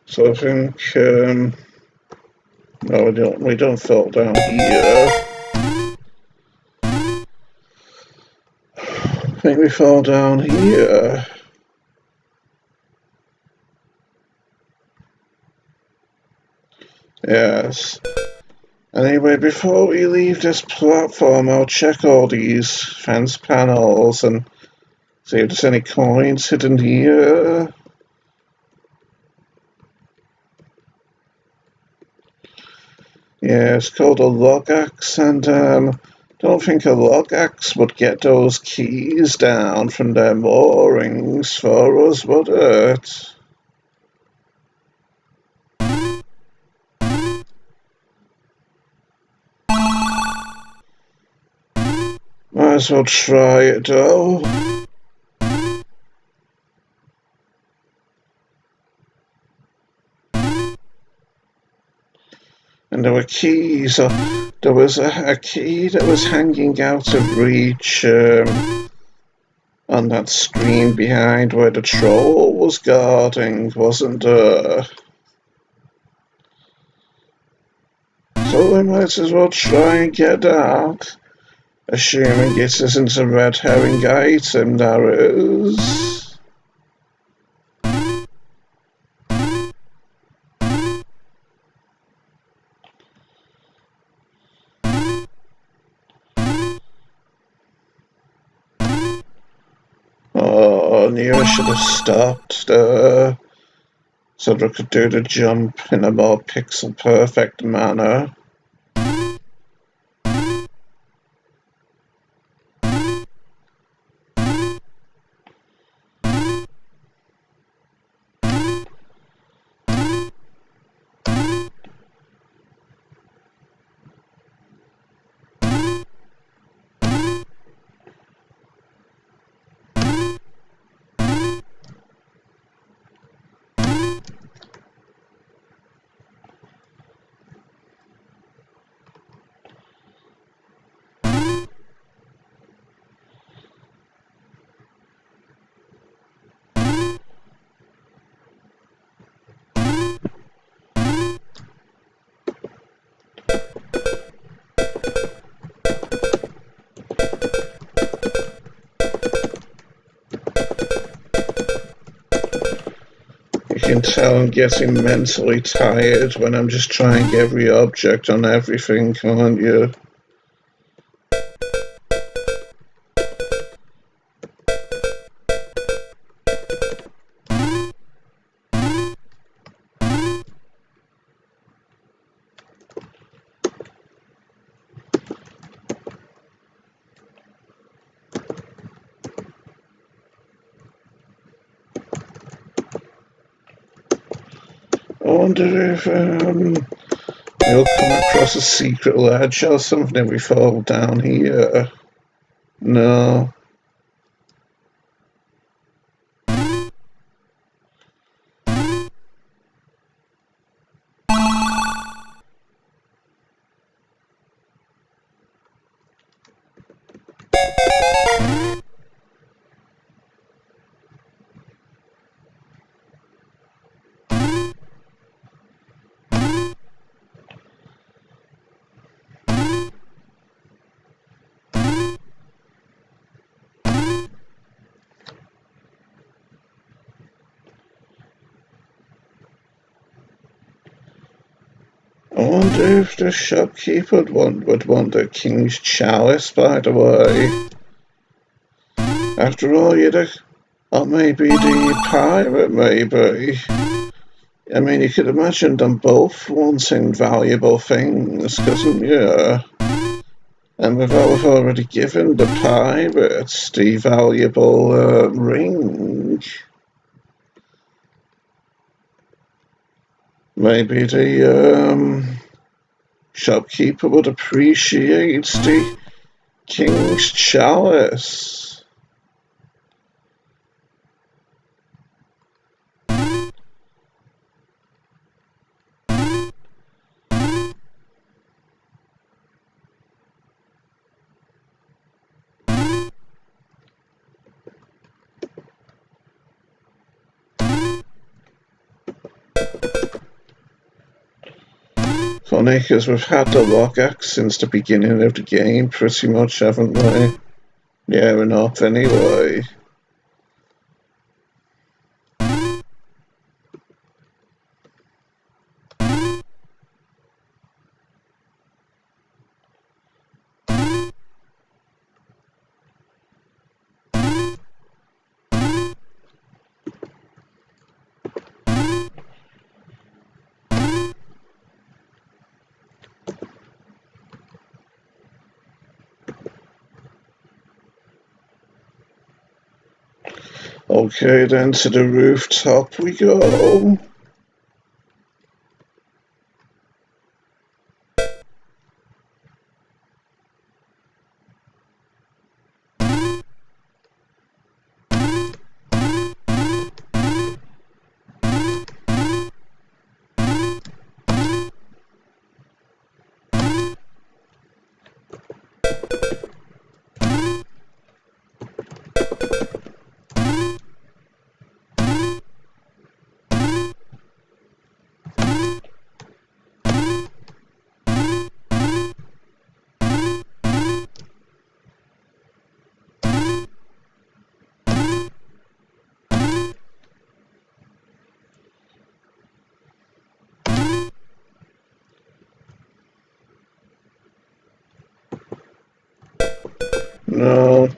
So I think, no, we don't fall down here. I think we fall down here. Yes. Anyway, before we leave this platform, I'll check all these fence panels and see if there's any coins hidden here. Yeah, it's called a log axe, and don't think a log axe would get those keys down from their moorings for us, would it? Might as well try it, though. And there were keys. There was a key that was hanging out of reach on that screen behind where the troll was guarding, wasn't there? So we might as well try and get out. Assuming it isn't a red herring item, there is. Oh, I knew I should have stopped there so that I could do the jump in a more pixel-perfect manner. You can tell I'm getting mentally tired when I'm just trying every object on everything, can't you? I wonder if we'll come across a secret ledge or something if we fall down here. No. I wonder if the shopkeeper would want the king's chalice, by the way. After all, or maybe the pirate, maybe. I mean, you could imagine them both wanting valuable things, couldn't you? And we've already given the pirates the valuable ring. Maybe the shopkeeper would appreciate the king's chalice. Funny, because we've had the log axe since the beginning of the game, pretty much, haven't we? Yeah, enough anyway. Okay, then to the rooftop we go. No.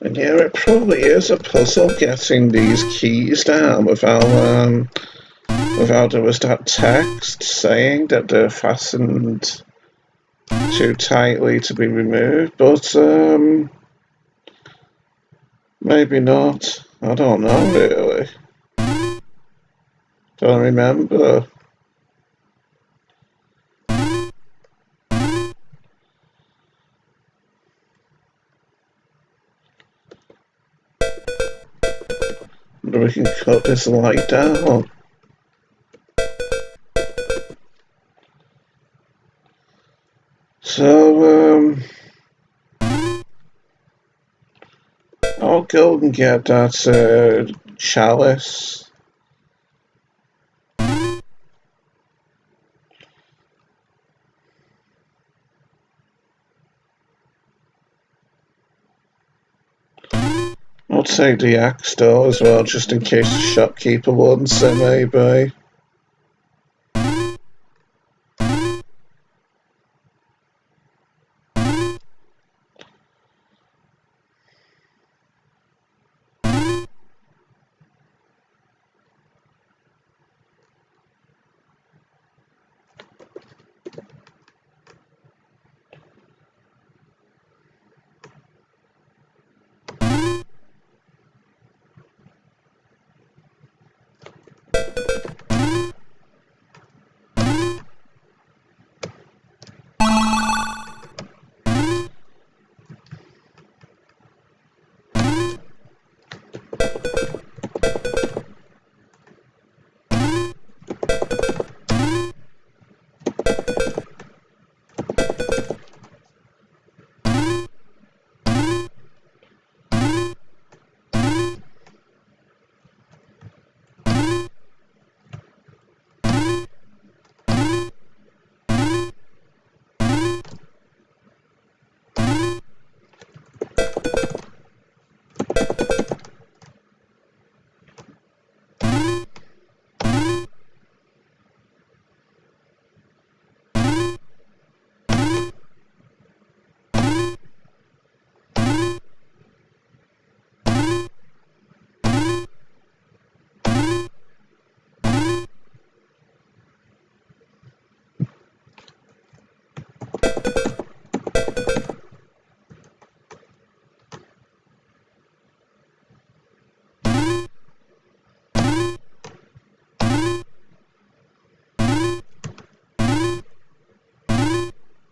And yeah, it probably is a puzzle getting these keys down without there was that text saying that they're fastened too tightly to be removed, but maybe not. I don't know really. Don't remember. But we can cut this light down. So I'll go and get that chalice. I'll take the axe though as well, just in case the shopkeeper wants it, maybe.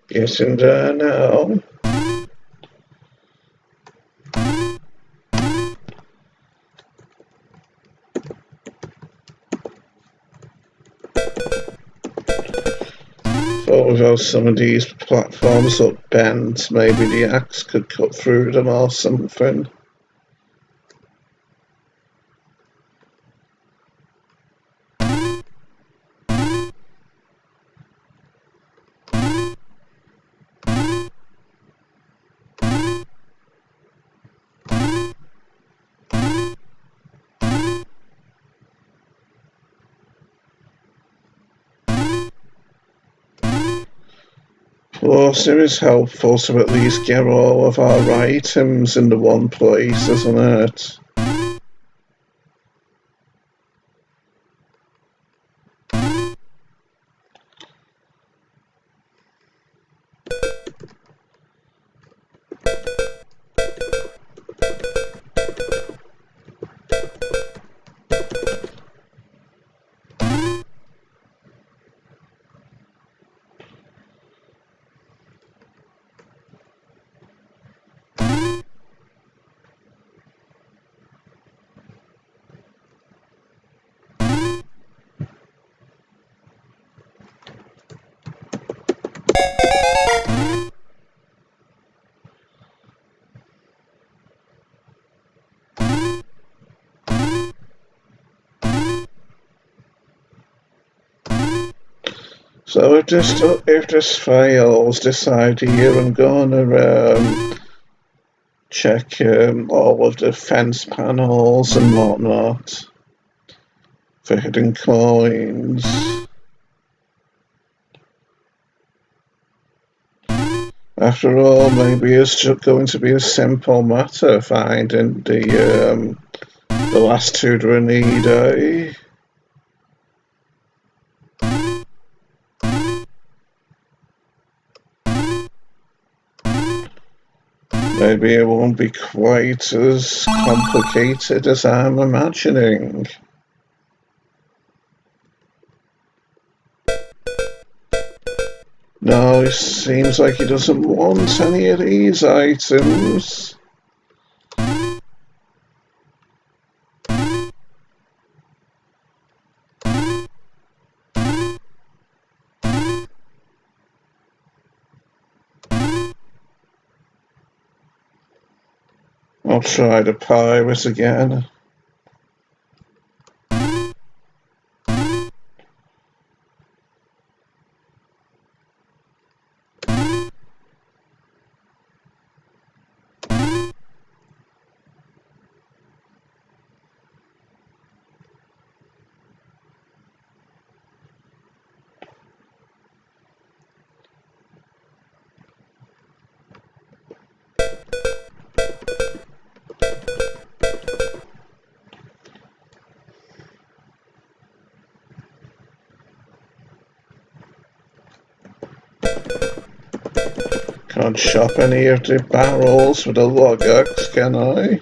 Getting there now. Thought without some of these platforms up bent, maybe the axe could cut through them or something. Plus, it is helpful to at least get all of our items in the one place, isn't it? So if this fails, this idea, I'm gonna check all of the fence panels and whatnot for hidden coins. After all, maybe it's just going to be a simple matter finding the last two Dranidai. Maybe it won't be quite as complicated as I'm imagining. No, it seems like he doesn't want any of these items. I'll try the pirate again. Can't chop any of the barrels with a log axe, can I?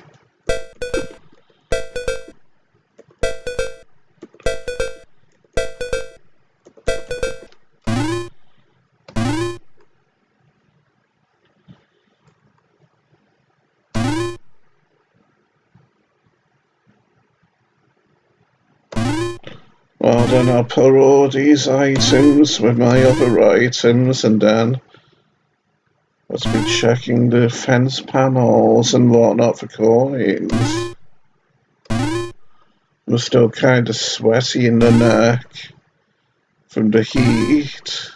Well, then I'll put all these items with my other items, and then let's be checking the fence panels and whatnot for coins. I'm still kind of sweaty in the neck from the heat.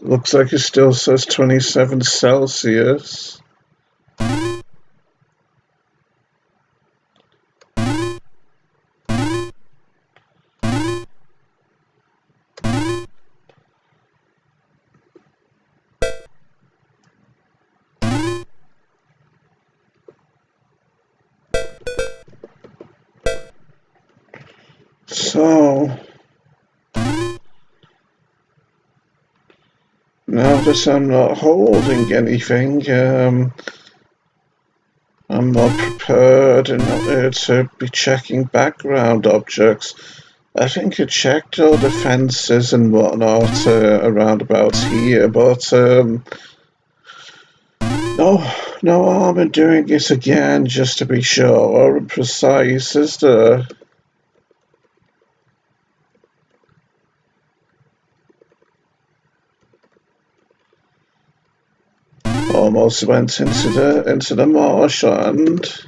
Looks like it still says 27 Celsius. So, now that I'm not holding anything, I'm more prepared in order to be checking background objects. I think I checked all the fences and whatnot around about here, but no harm in doing it again just to be sure and precise, is there? Almost went into the marshland.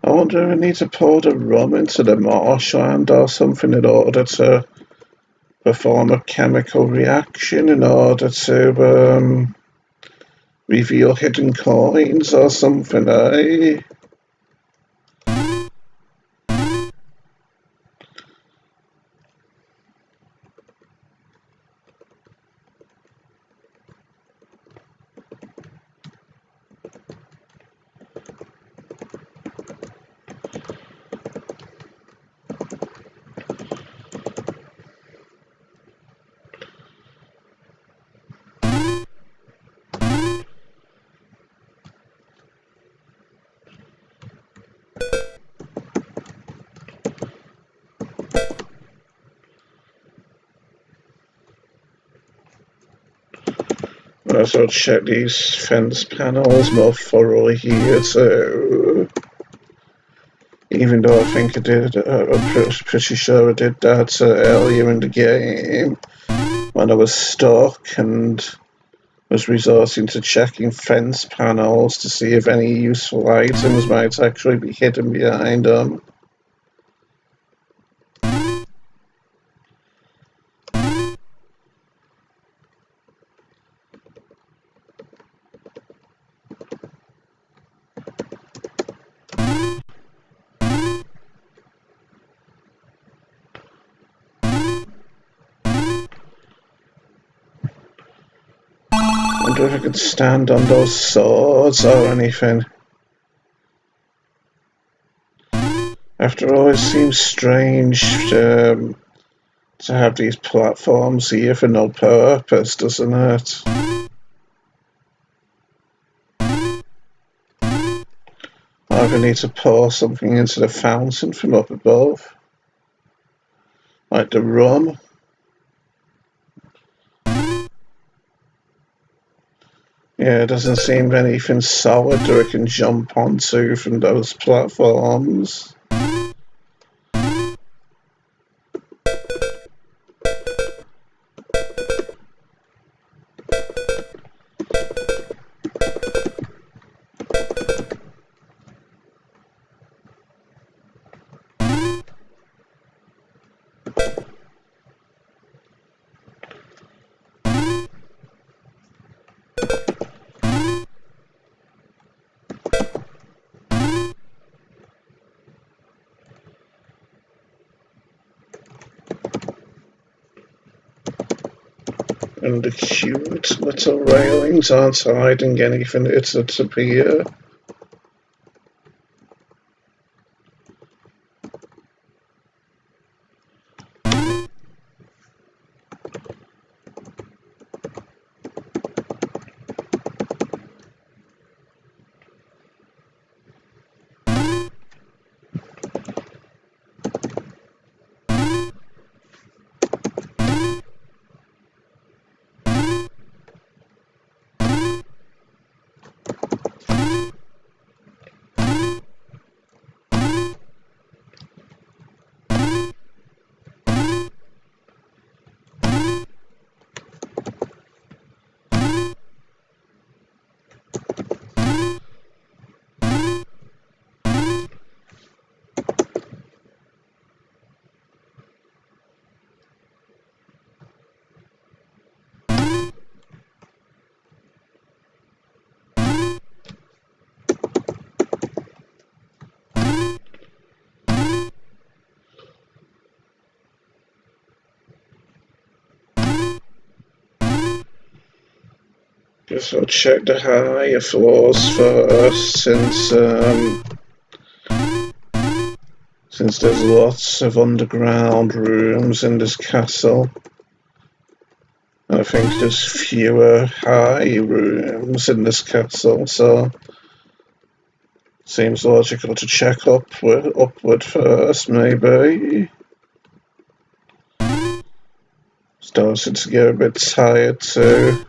I wonder if I need to pour the rum into the marshland or something in order to perform a chemical reaction in order to reveal hidden coins or something, eh? I shall check these fence panels more thoroughly here too. Even though I think I did, I'm pretty sure I did that earlier in the game when I was stuck and was resorting to checking fence panels to see if any useful items might actually be hidden behind them. I wonder if I could stand on those swords or anything. After all, it seems strange to have these platforms here for no purpose, doesn't it? Either need to pour something into the fountain from up above, like the rum. Yeah, it doesn't seem anything solid that I can jump onto from those platforms. And the cute little railings aren't hiding anything that's up here. Guess I'll check the higher floors first, since there's lots of underground rooms in this castle. I think there's fewer high rooms in this castle, so seems logical to check upward first, maybe. Starting to get a bit tired too.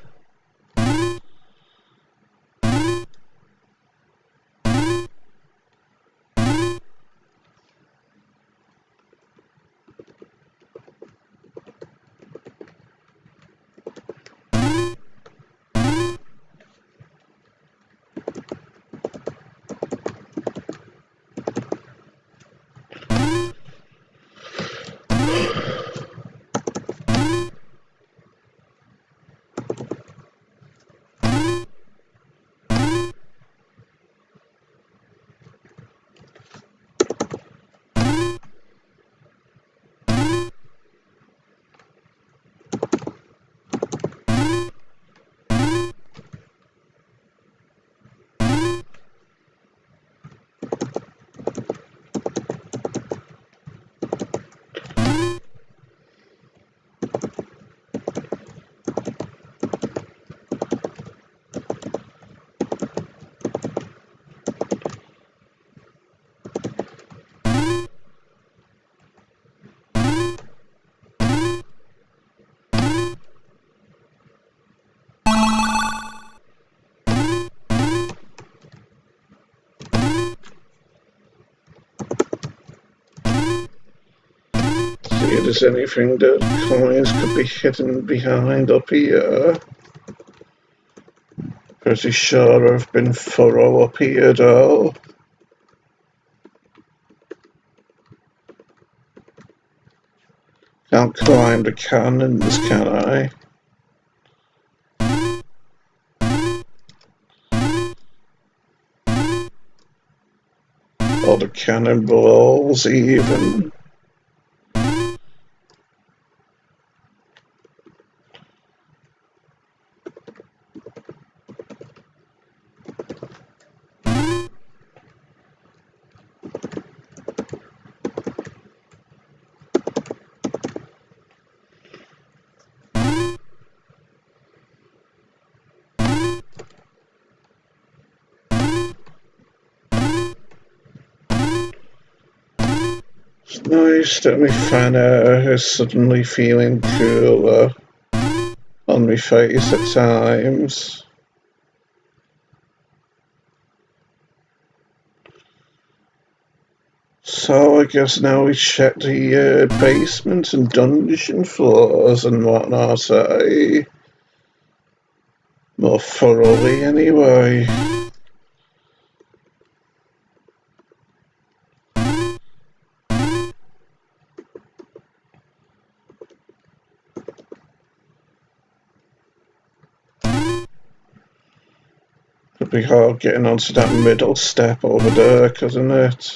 see there's anything that coins could be hidden behind up here. Pretty sure I've been thorough up here though. Can't climb the cannons, can I? Or the cannonballs even. It's nice that my fan air is suddenly feeling cooler on my face at times. So I guess now we check the basement and dungeon floors and whatnot, more thoroughly anyway. Could be hard getting onto that middle step over there, couldn't it?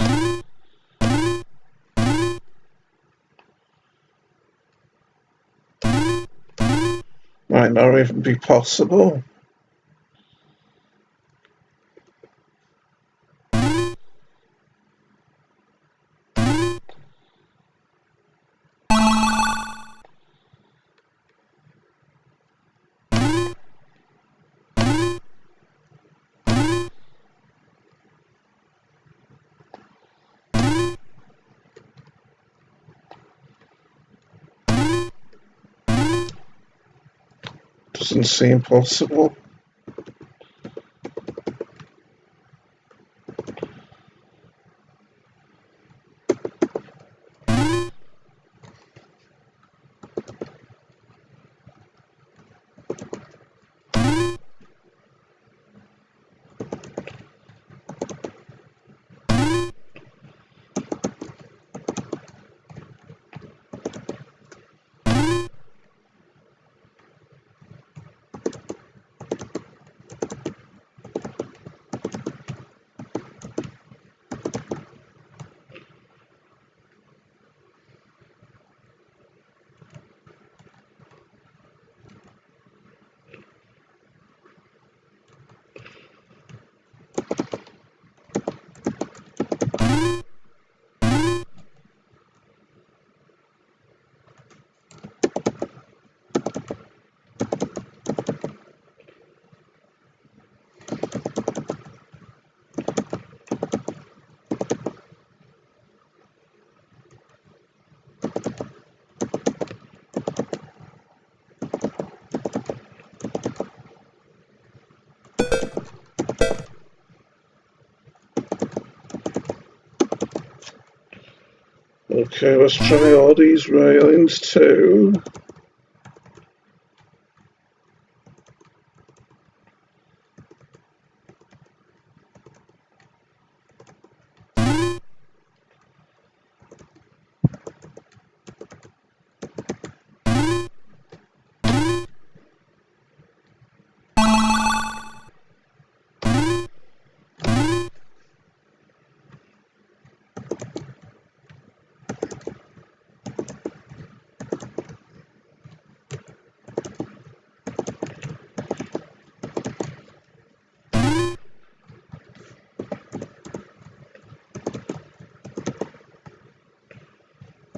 Might not even be possible. Doesn't seem possible. Okay, let's try all these railings too.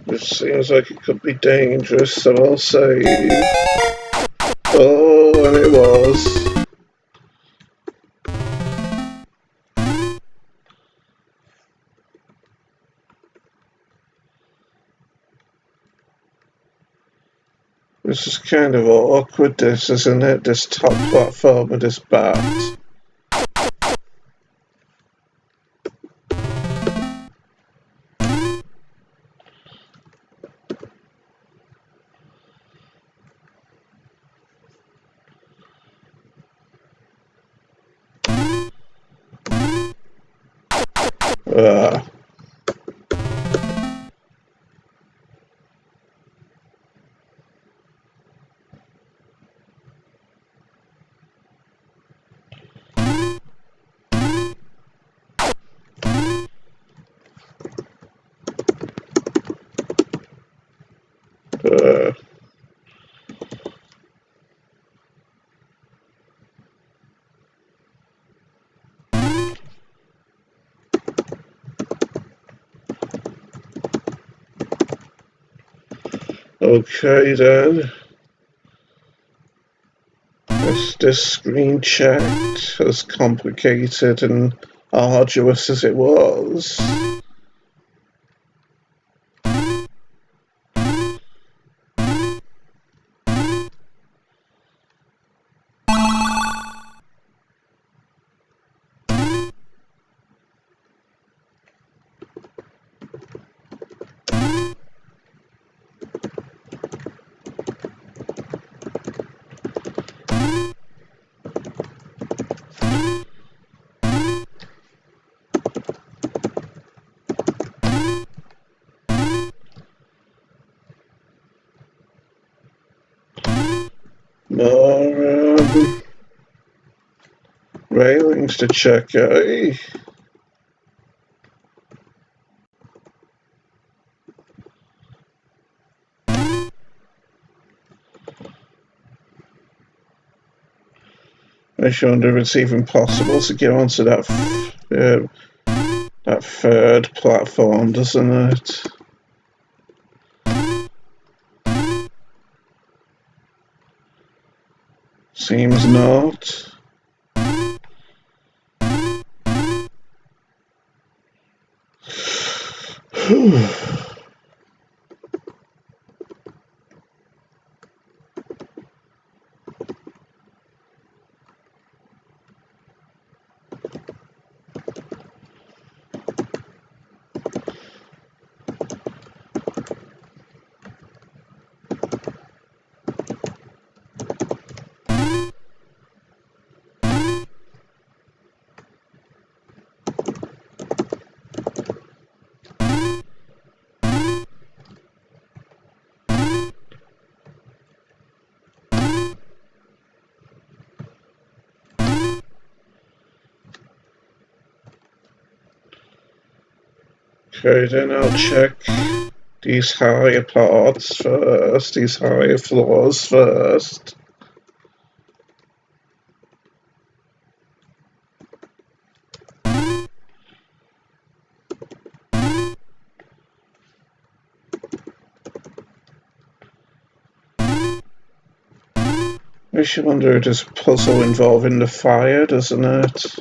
This seems like it could be dangerous, so I'll save. Oh, and it was. This is kind of awkward, this, isn't it? This top platform with this bat. Uh, uh, okay then. This screen checked, as complicated and arduous as it was. More railings to check, eh? I wonder if it's even possible to get onto that third platform, doesn't it? Seems not. Okay, then I'll check these higher parts first, these higher floors first. I should wonder if there's a puzzle involving the fire, doesn't it?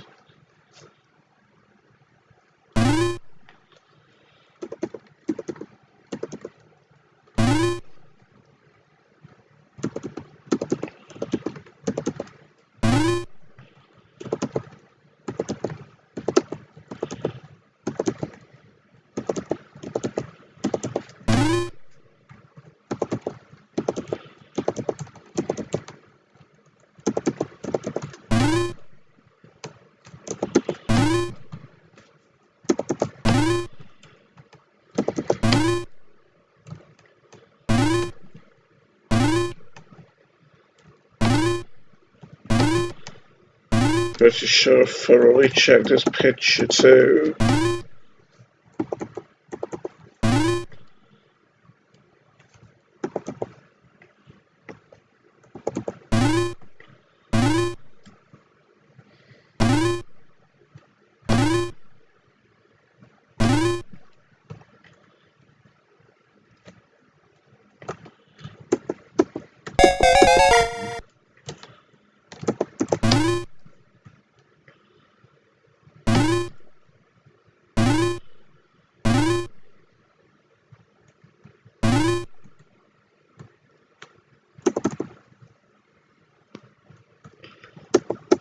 Pretty sure I thoroughly checked this picture too.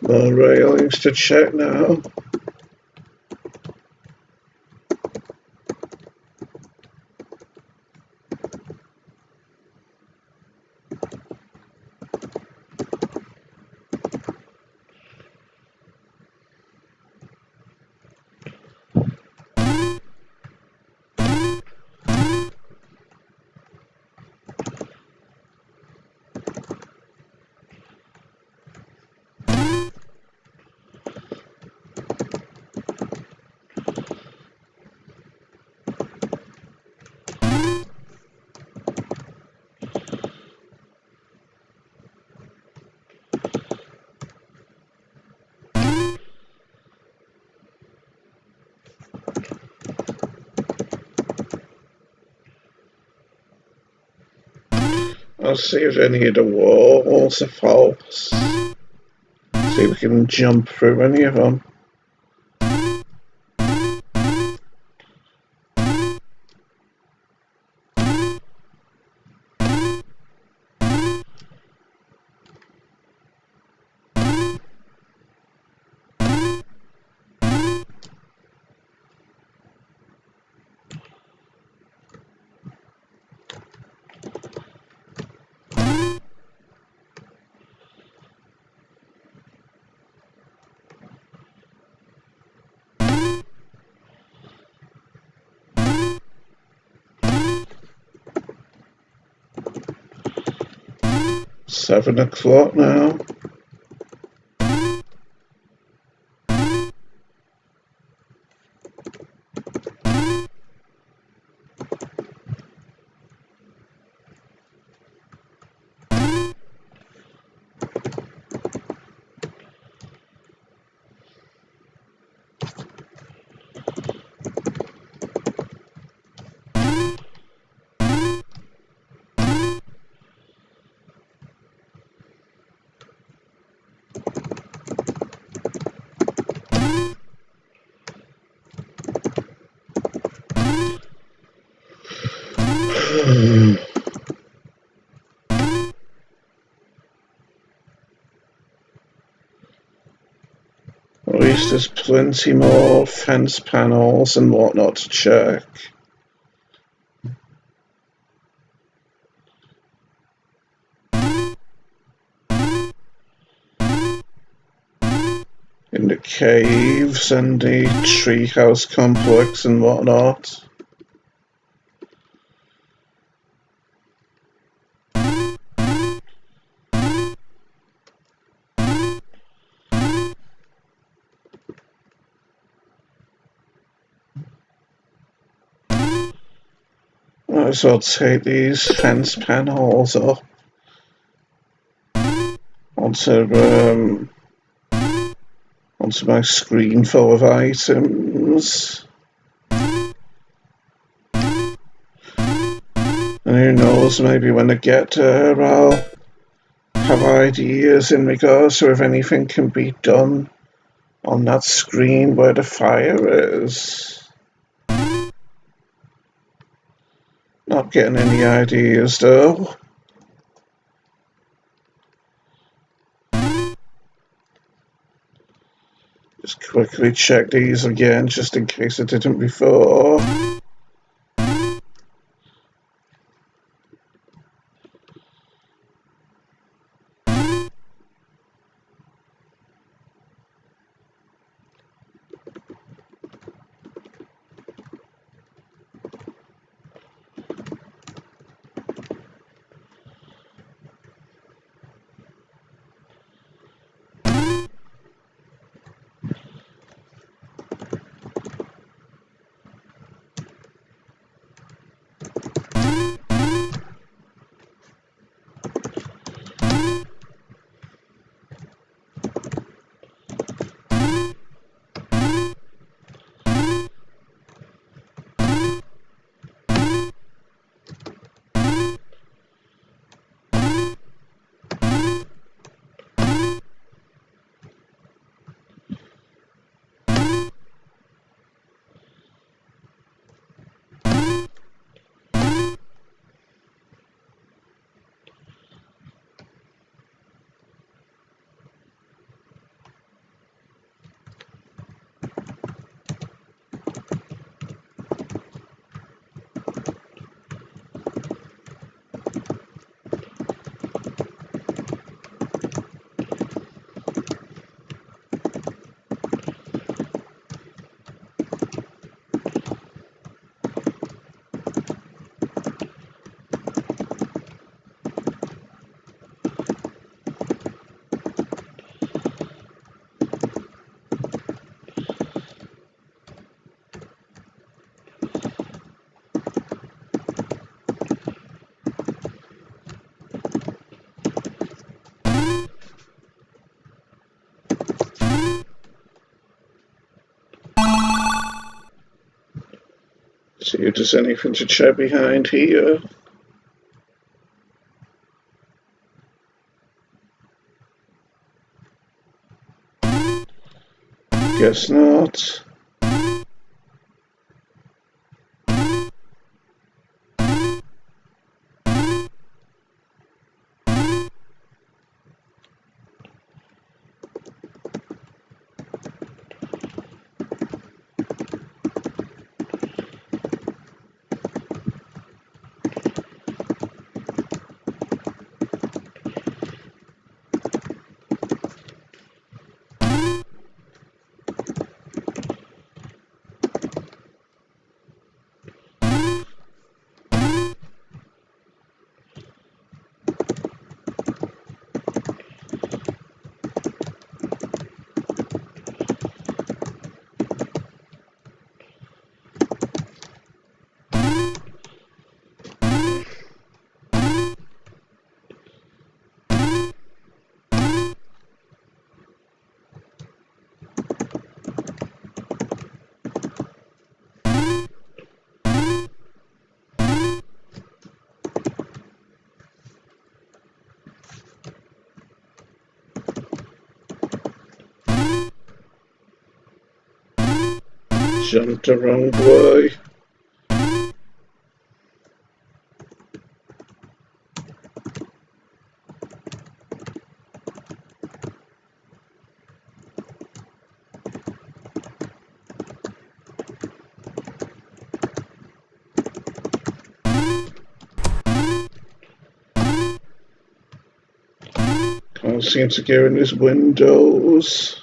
More railings to check now. I'll see if any of the walls are false. See if we can jump through any of them. Seven o'clock now. At least there's plenty more fence panels and whatnot to check. In the caves and the treehouse complex and whatnot. Might as well take these fence panels up onto my screen full of items. And who knows, maybe when I get there I'll have ideas in regards to if anything can be done on that screen where the fire is. Not getting any ideas though. Just quickly check these again, just in case I didn't before. See if there's anything to check behind here. Guess not. Jumped the wrong way. Can't seem to get in his windows.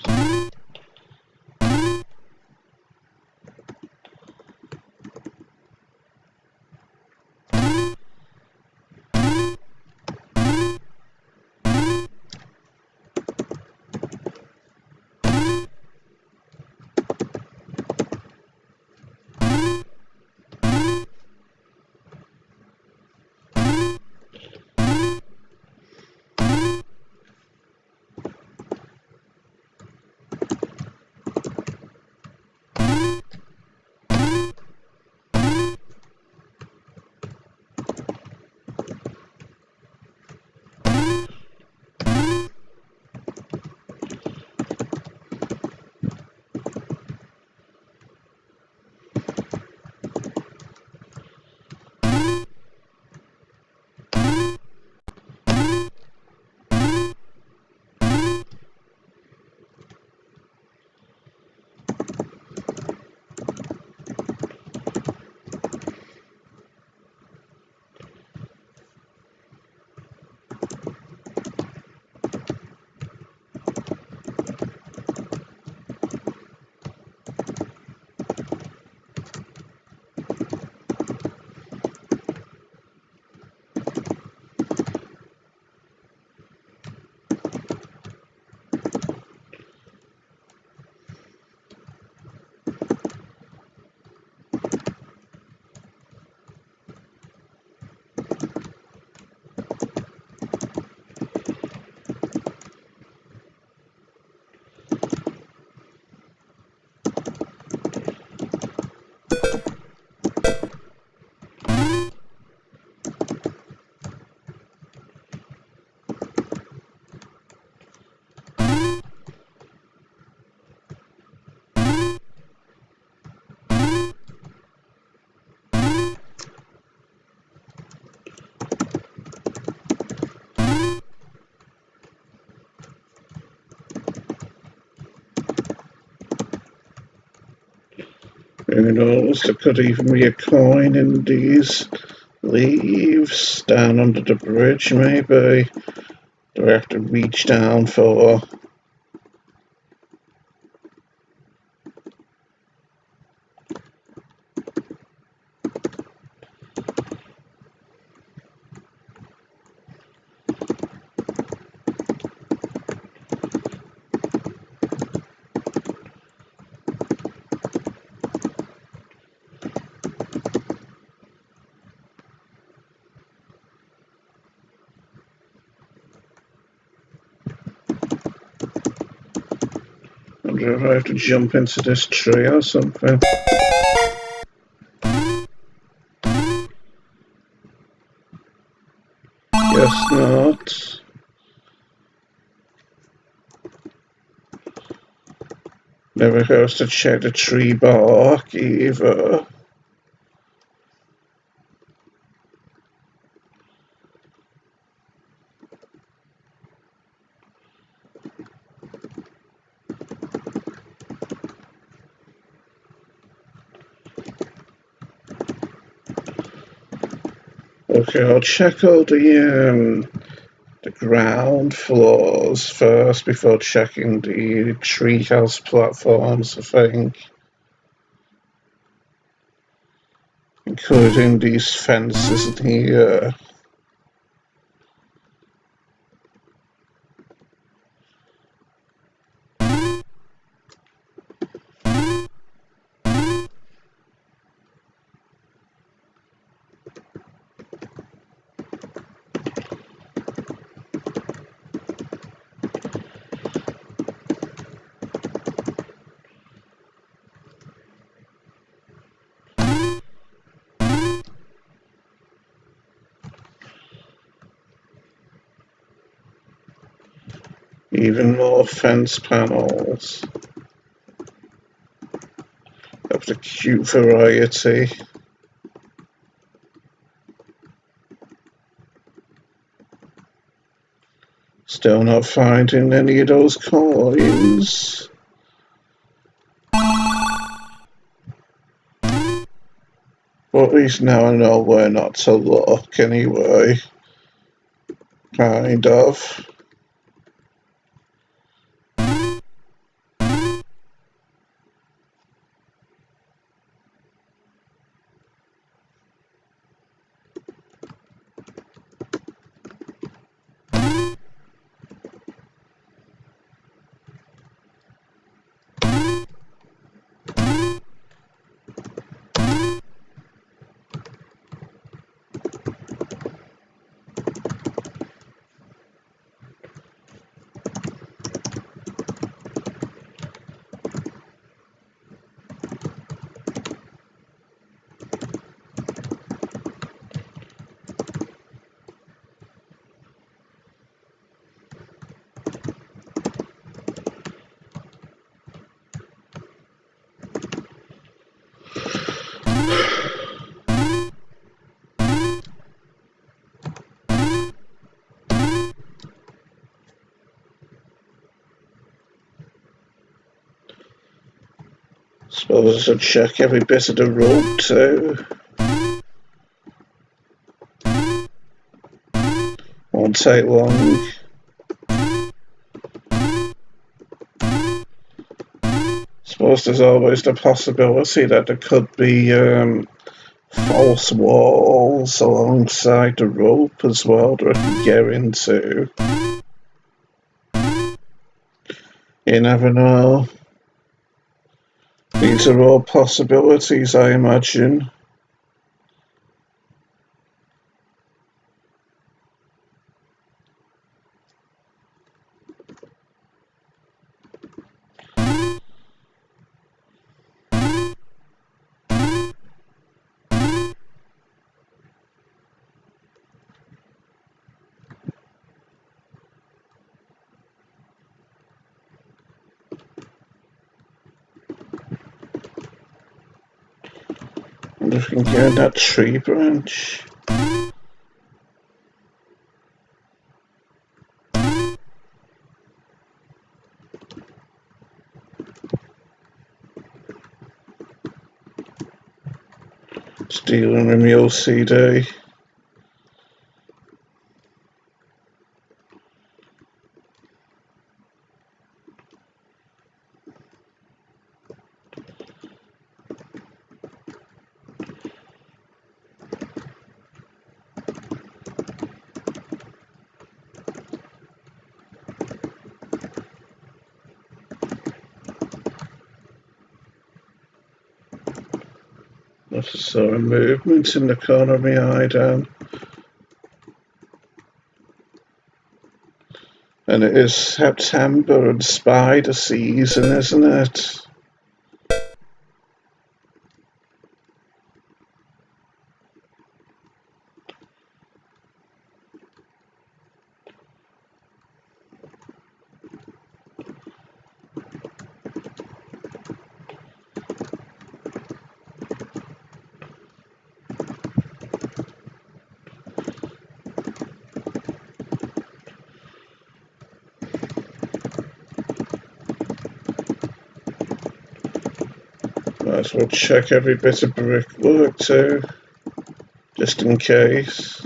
Who knows, there could even be a coin in these leaves down under the bridge, maybe. Do I have to reach down for? I wonder if I have to jump into this tree or something. Guess not. Never hurts to check the tree bark either. Okay, I'll check all the ground floors first before checking the treehouse platforms, I think. Including these fences here. Even more fence panels of the cute variety. Still not finding any of those coins. But at least now I know where not to look anyway. Kind of. Suppose I should check every bit of the rope too. Won't take long. Suppose there's always the possibility that there could be false walls alongside the rope as well that I can get into. You never know. These are all possibilities, I imagine. Wonder if we can get that tree branch. Stealing with my OCD. I saw a movement in the corner of my eye down. And it is September and spider season, isn't it? Might as well check every bit of brickwork too, just in case.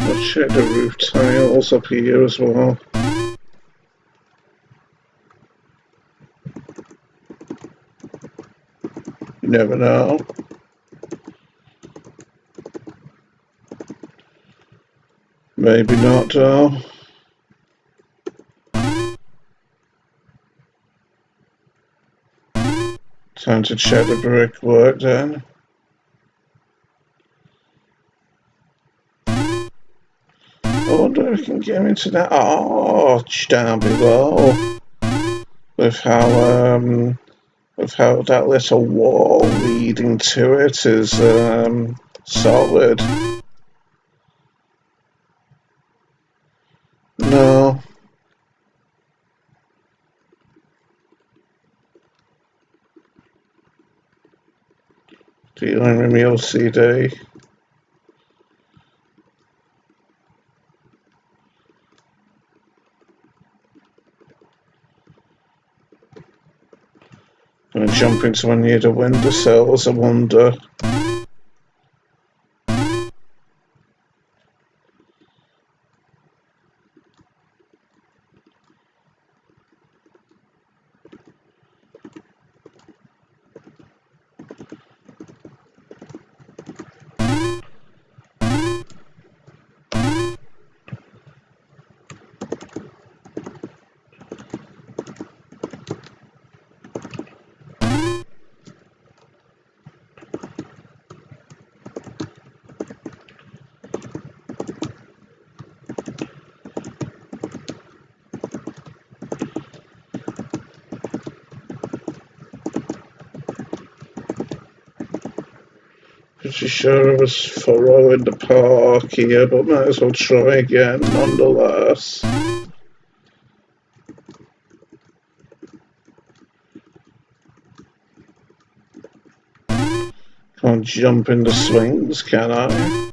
Let's check the roof tiles up here as well. You never know. Maybe not though. Time to check the brickwork then. I wonder if I can get into that arch down below. With how that little wall leading to it is solid. No. Dealing with me OCD. Gonna jump into one near the windowsills, I wonder. Pretty sure I was following the park here, but might as well try again nonetheless. Can't jump in the swings, can I?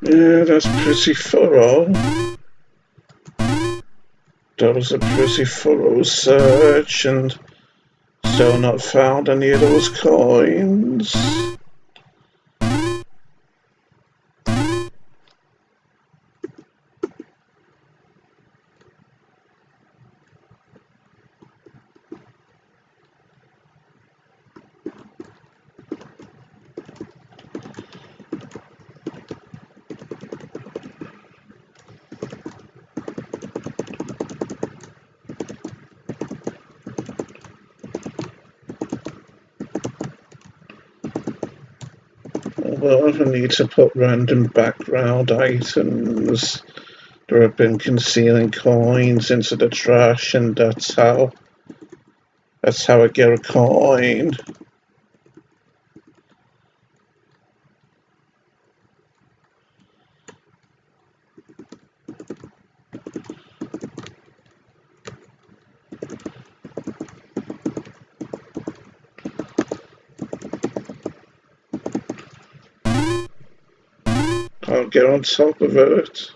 Yeah, that's pretty thorough. That was a pretty thorough search, and still not found any of those coins. Well, I need to put random background items that have been concealing coins into the trash, and that's how I get a coin. I'll get on top of it.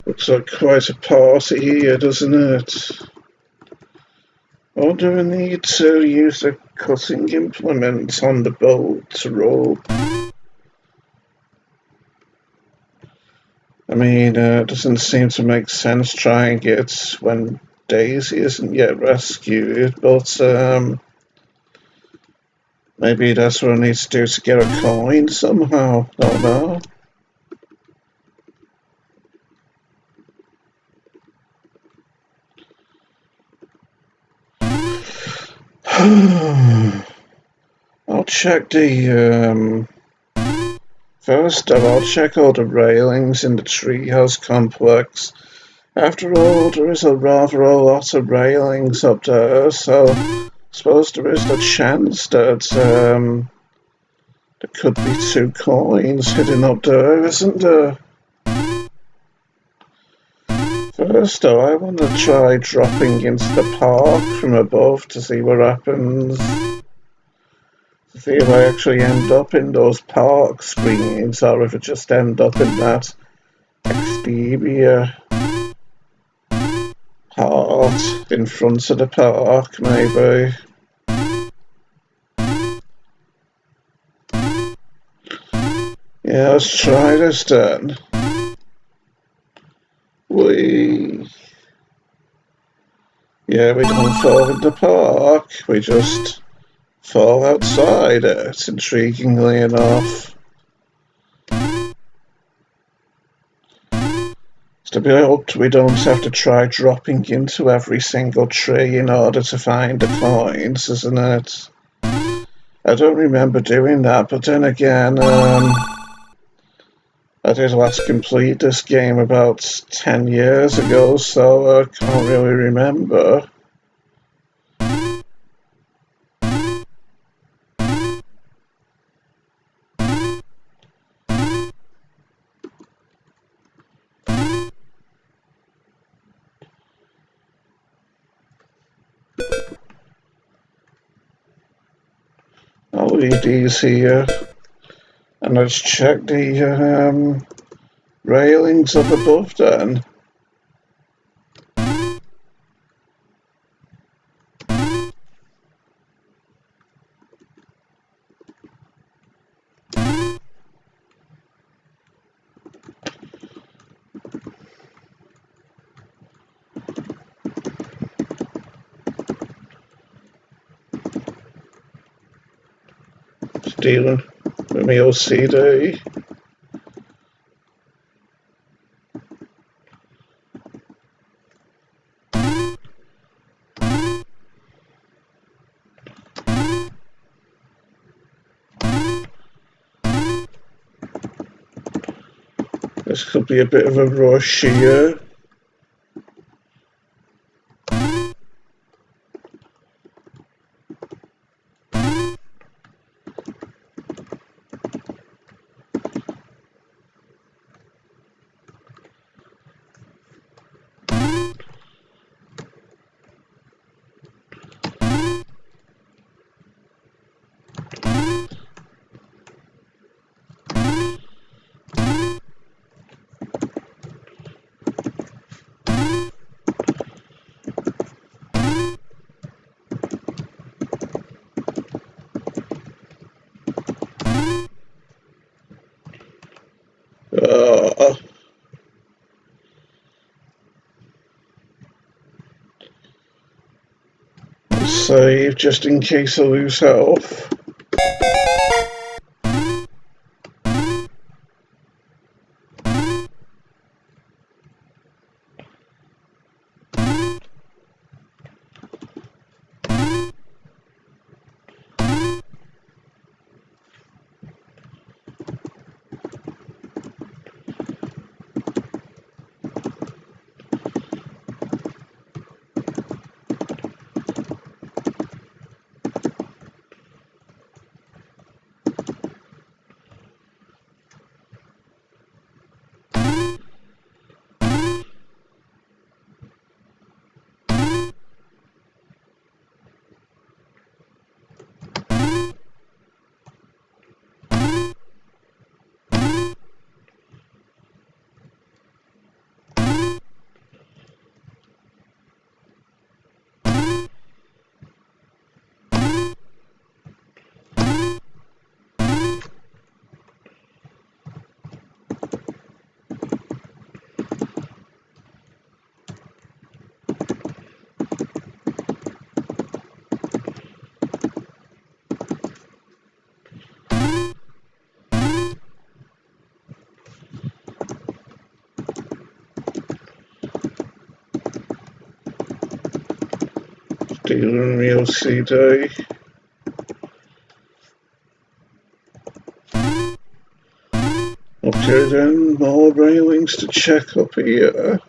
Looks like quite a party here, doesn't it? Or do we need to use a cutting implement on the bolt to roll? I mean, it doesn't seem to make sense trying it when Daisy isn't yet rescued, but maybe that's what I need to do to get a coin somehow. Don't know. I'll check the first though, I'll check all the railings in the treehouse complex. After all, there is rather a lot of railings up there, so I suppose there is the chance that there could be 2 coins hidden up there, isn't there? First though, I want to try dropping into the park from above to see what happens. To see if I actually end up in those park screens or if I just end up in that exterior part in front of the park, maybe. Yeah, let's try this then. Yeah, we don't fall in the park, we just fall outside it, intriguingly enough. To be hoped we don't have to try dropping into every single tree in order to find the coins, isn't it? I don't remember doing that, but then again, I did last complete this game about 10 years ago, so I can't really remember. I'll leave these here, and let's check the railings up above then. Dealing with my OCD. This could be a bit of a rush here. Save just in case I lose health. dealing with OCD. Okay then, more railings to check up here.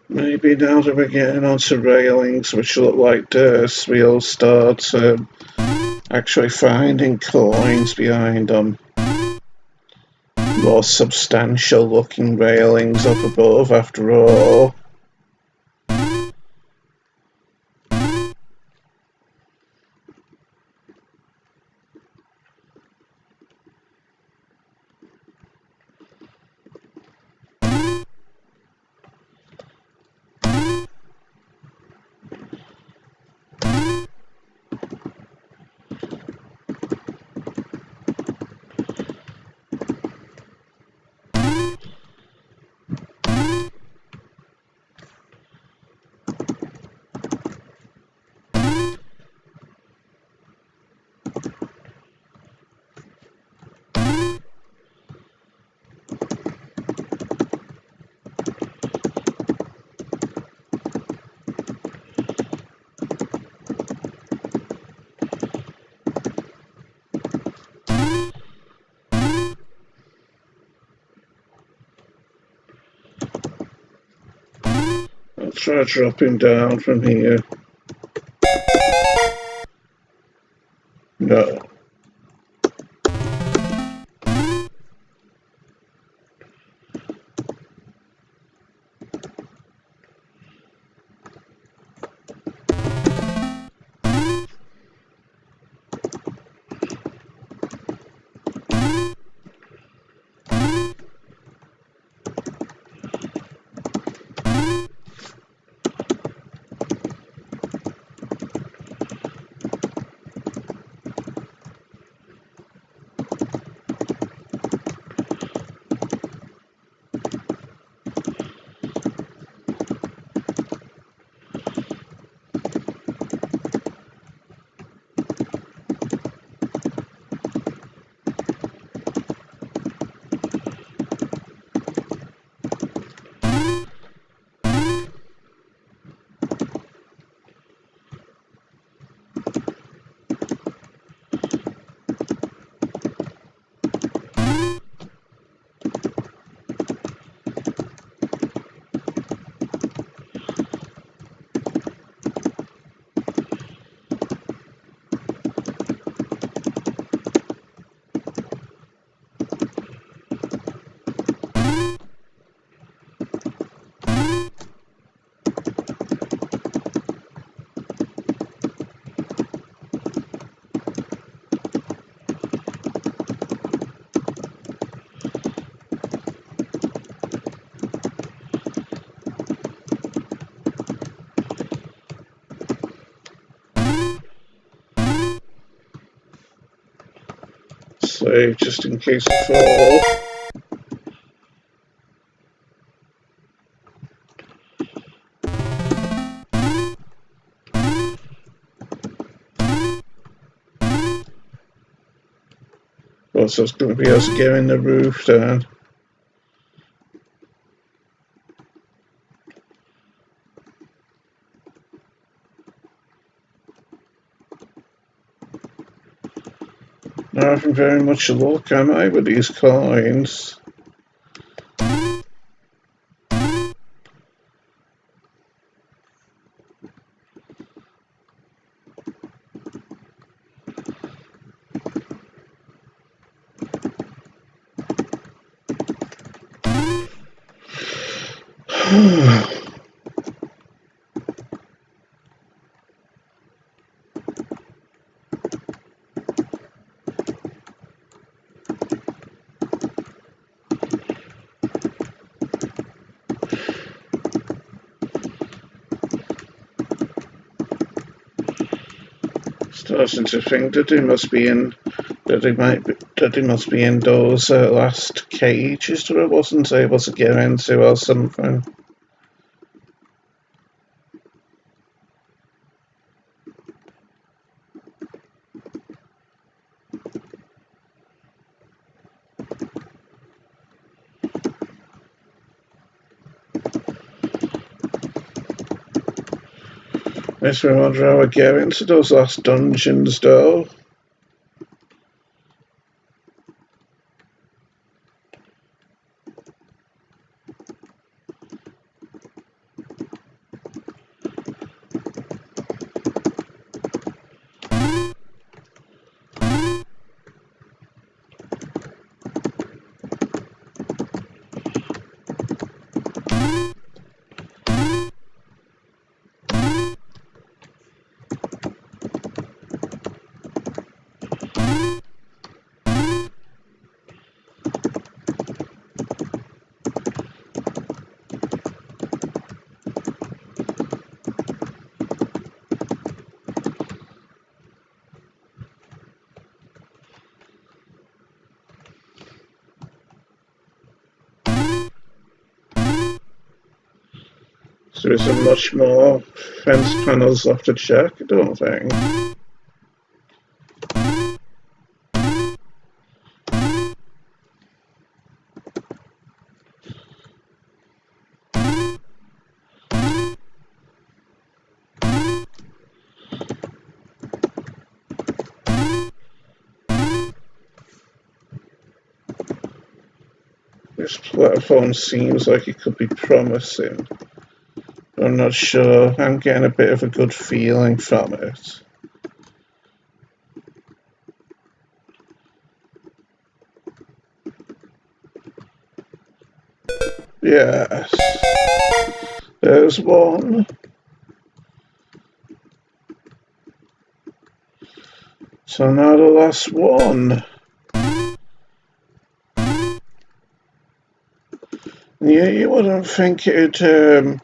Maybe now that we're getting onto railings which look like this, we'll start actually finding coins behind them. More substantial looking railings up above after all. I'll try dropping down from here. No. Save just in case I fall. Also, it's going to be us getting the roof down. . Not having very much luck, am I, with these coins? Starting to think that he must be in those last cages that I wasn't able to get into or something. Makes me wonder how I get into those last dungeons though. There isn't much more fence panels left to check, I don't think. This platform seems like it could be promising. I'm not sure. I'm getting a bit of a good feeling from it. Yes. There's one. So now the last one. Yeah, you wouldn't think it'd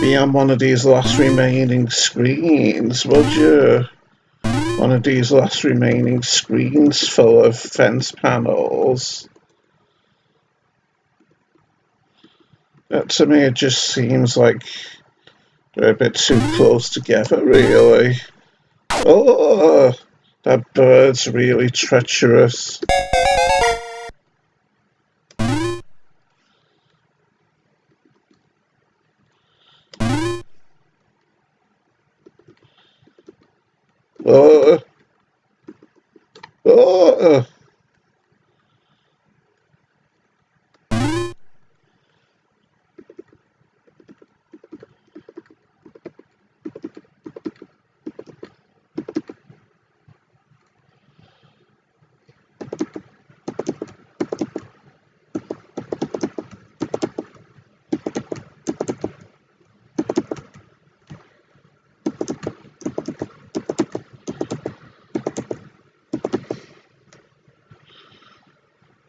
be on one of these last remaining screens, would you? One of these last remaining screens full of fence panels. To me, it just seems like they're a bit too close together, really. Oh, that bird's really treacherous. Oh, oh.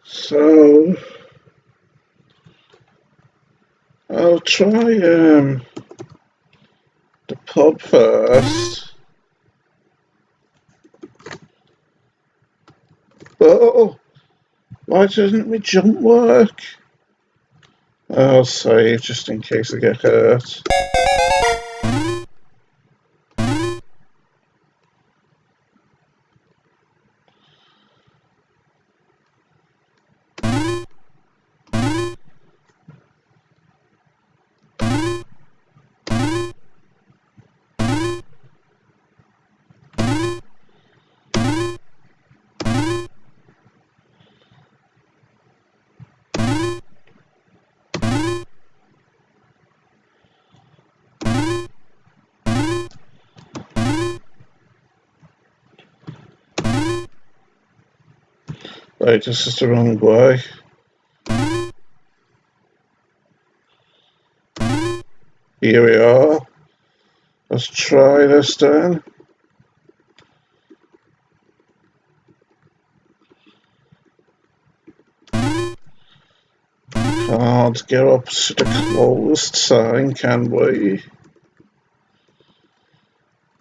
So, I'll try the pub first. Oh, why doesn't my jump work? I'll save just in case I get hurt. Wait, this is the wrong way. Here we are. Let's try this then. Can't get up to the closed sign, can we?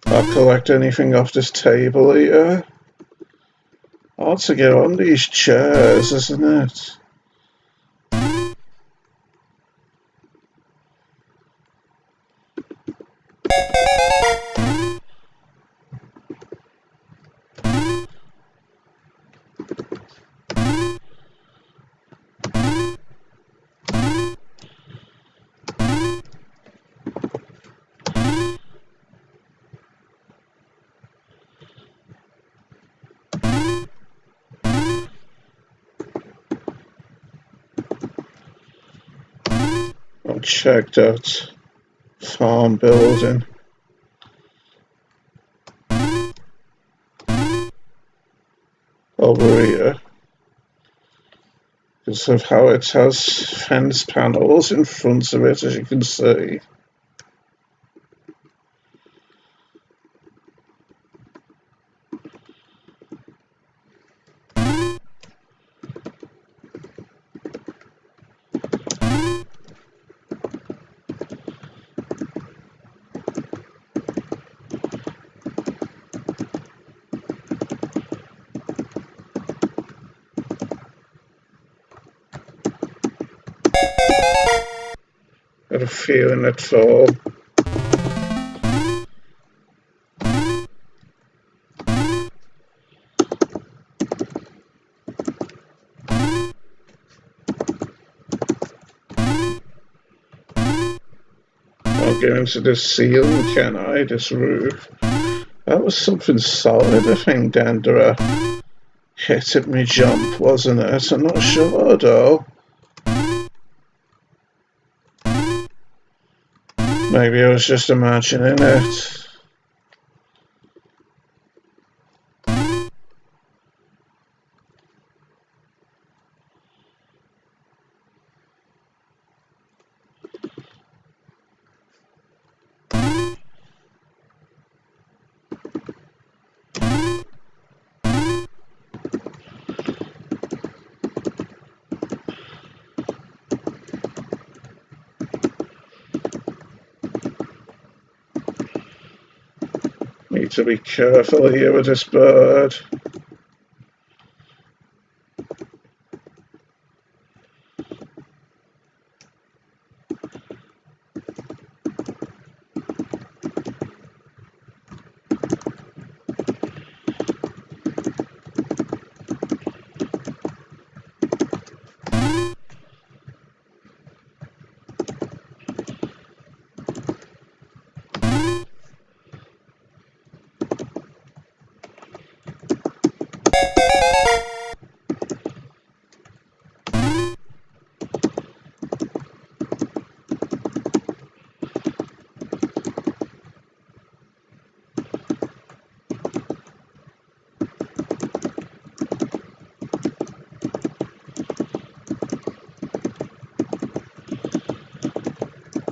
I'll collect anything off this table here. Hard to get on these chairs, isn't it? I'll check that farm building. Over here. Because of how it has fence panels in front of it, as you can see. Got a feeling it fall. I'll get into this ceiling, can I? This roof. That was something solid, I think, down there. Hit at me jump, wasn't it? I'm not sure though. Maybe I was just imagining it. Need to be careful here with this bird.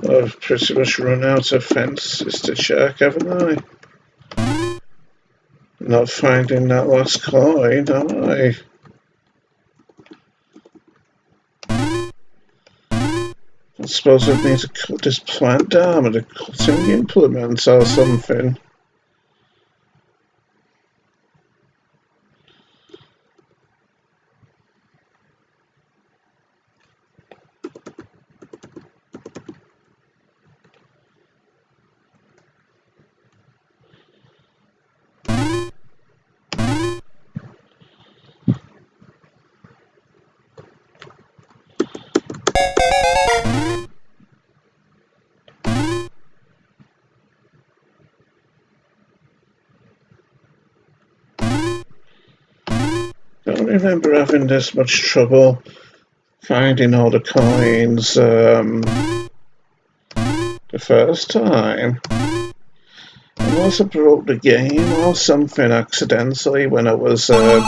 I've pretty much run out of fences to check, haven't I? Not finding that last coin, am I? I suppose I'd need to cut this plant down with a cutting implement or something. Don't remember having this much trouble finding all the coins the first time. I also broke the game or something accidentally when I was scrolling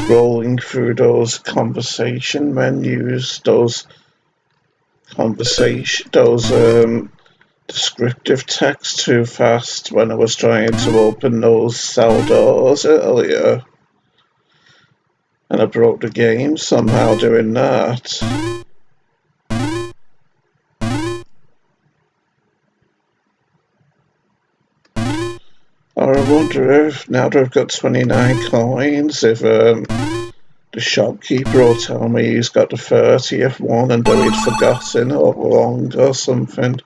scrolling through those conversation menus, those descriptive text too fast when I was trying to open those cell doors earlier. And I broke the game somehow doing that. Or I wonder if, now that I've got 29 coins, if the shopkeeper will tell me he's got the 30th one and that he'd forgotten all along or something.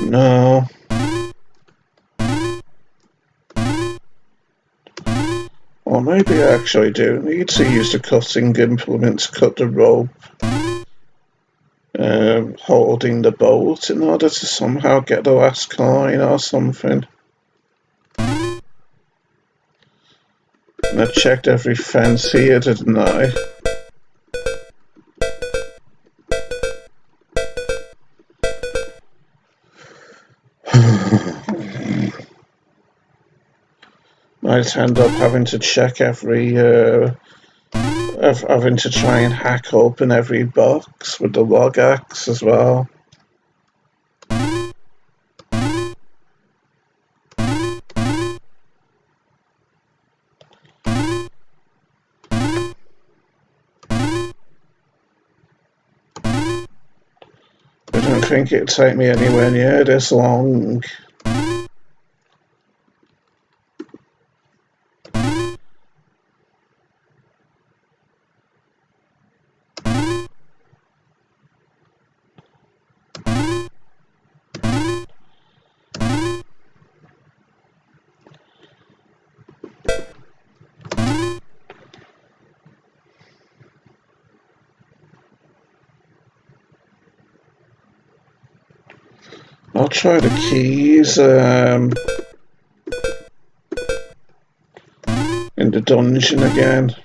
No. Or maybe I actually do need to use the cutting implement to cut the rope holding the boat in order to somehow get the last coin or something. And I checked every fence here, didn't I? Might end up having to check having to try and hack open every box with the log axe as well. I don't think it'd take me anywhere near this long. I'll try the keys in the dungeon again.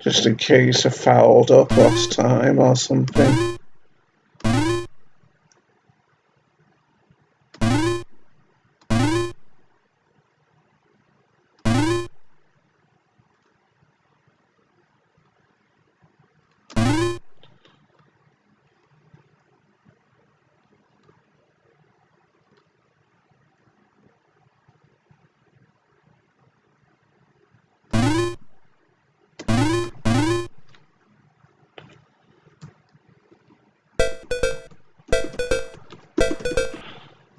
Just in case I fouled up last time or something.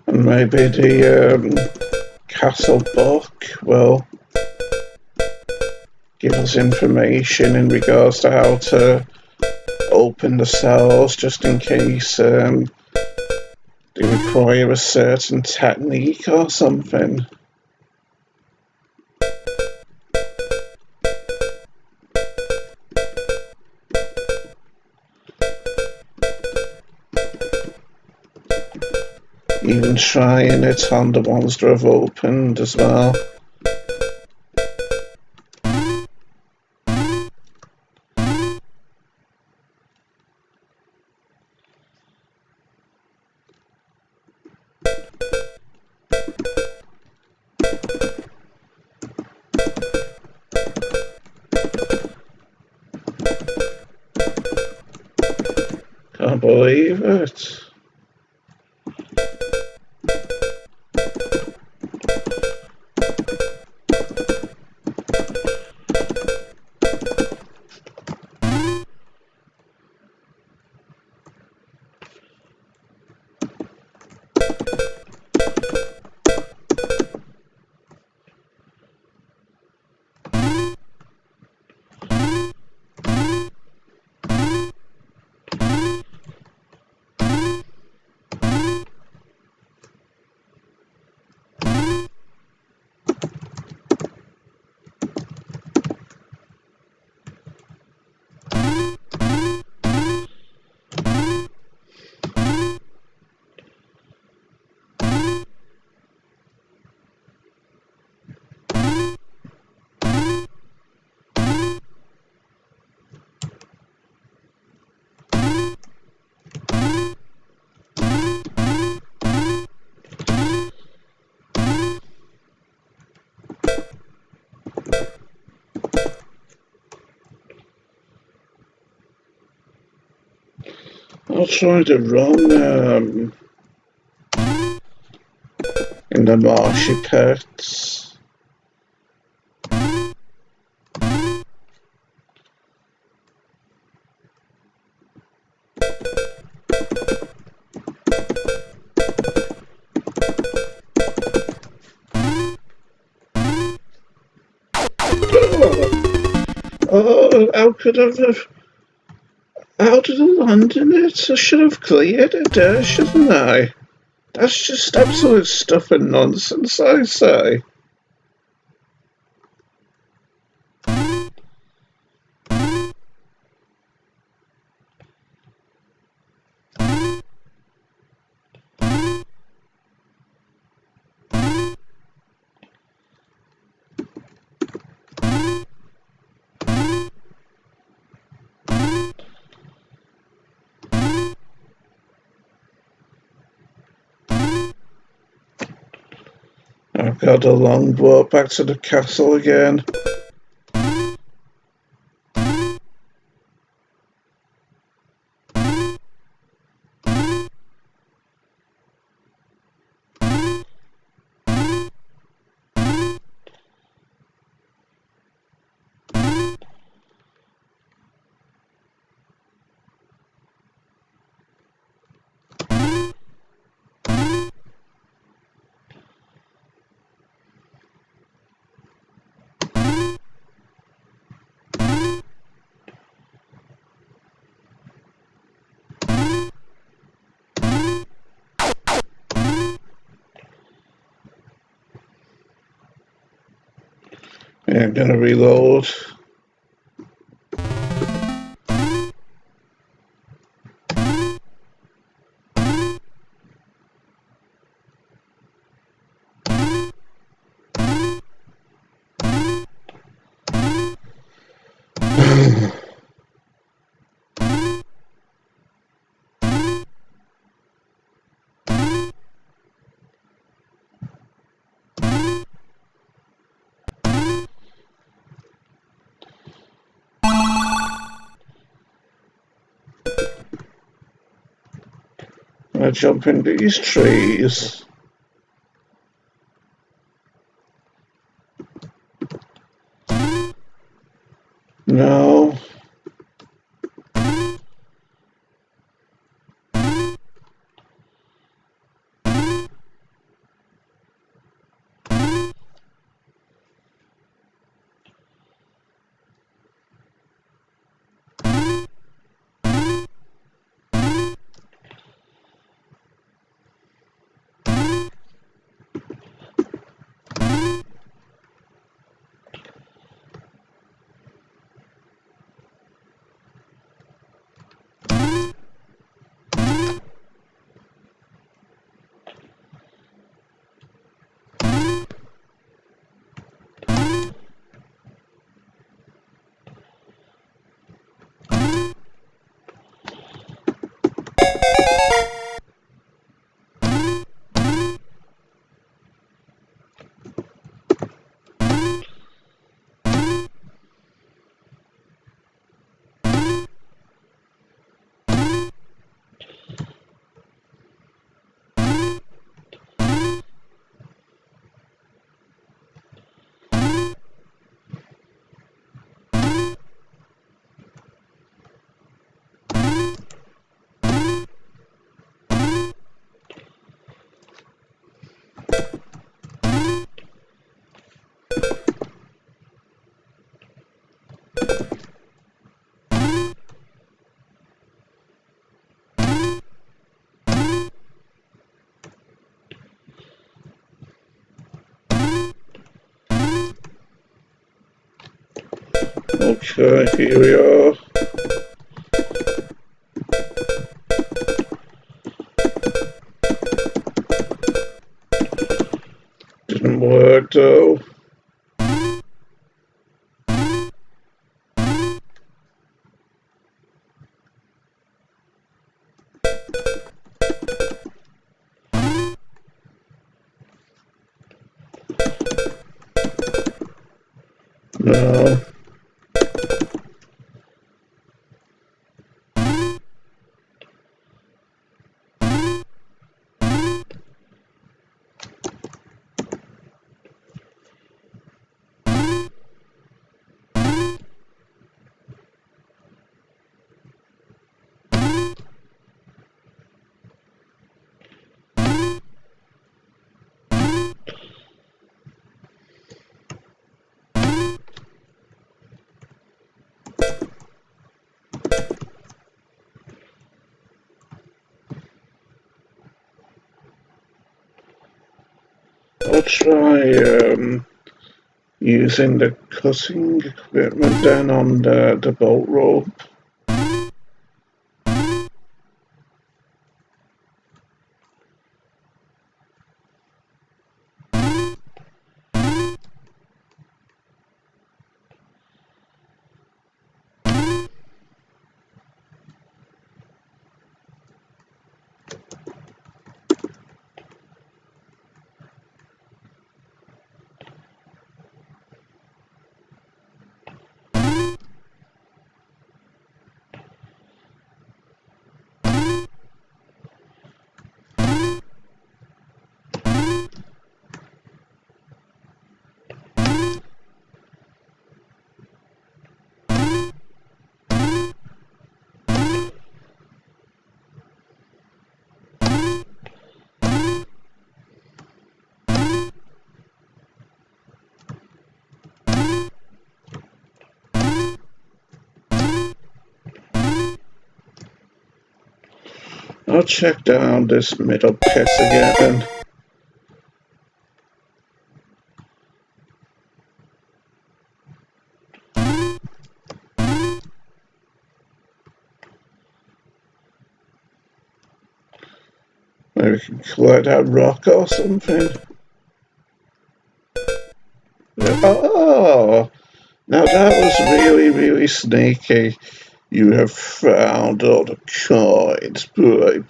And maybe the castle book will give us information in regards to how to open the cells, just in case they require a certain technique or something. Even trying it on the ones that have opened as well. Can't believe it. I'll try to run in the marshy pits. Oh, how did I land in it? I should have cleared it there, shouldn't I? That's just absolute stuff and nonsense, I say. I've got a long walk back to the castle again. Yeah, I'm gonna reload. I jump into these trees. No. Okay, here we are. Didn't work though. No. try using the cutting equipment then on the boat rope. I'll check down this middle pit again. Maybe we can collect that rock or something. Oh! Now that was really, really sneaky. You have found all the coins, boy.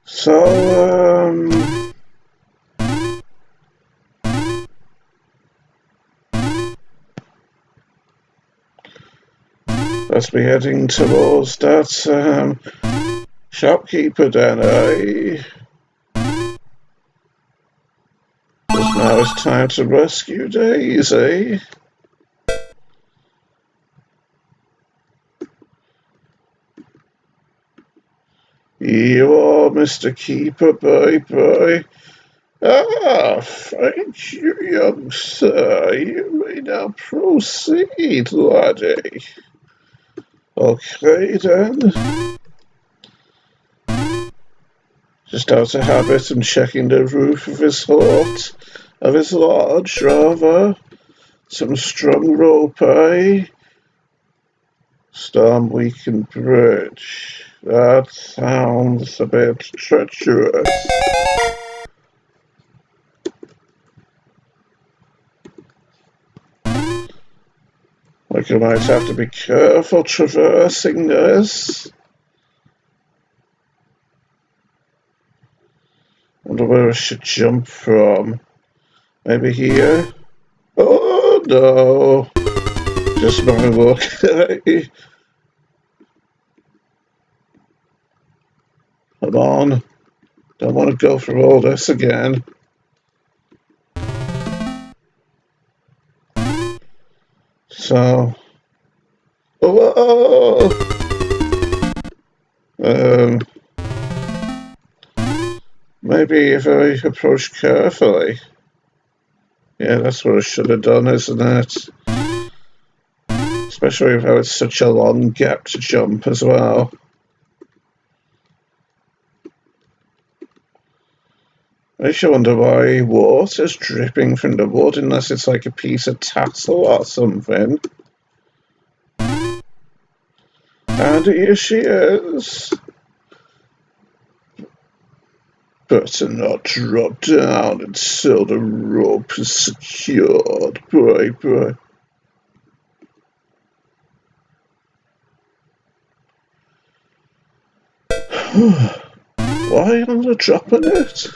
So, let's be heading towards that, shopkeeper then, eh? Because now it's time to rescue Daisy. You are Mr. Keeper, boy. Ah, thank you, young sir. You may now proceed, laddie. Okay, then. Just out of habit and checking the roof of his hut, of his lodge, rather. Some strong rope, eh? Storm-weakened bridge. That sounds a bit treacherous. Like you might have to be careful traversing this. Wonder where I should jump from. Maybe here? Oh no! Just my luck. Come on. Don't want to go through all this again. So. Oh! Maybe if I approach carefully. Yeah, that's what I should have done, isn't it? Especially if it's such a long gap to jump as well. I should wonder why water's dripping from the wood unless it's like a piece of tassel or something. And here she is. Better not drop down until the rope is secured, boy. Why am I dropping it?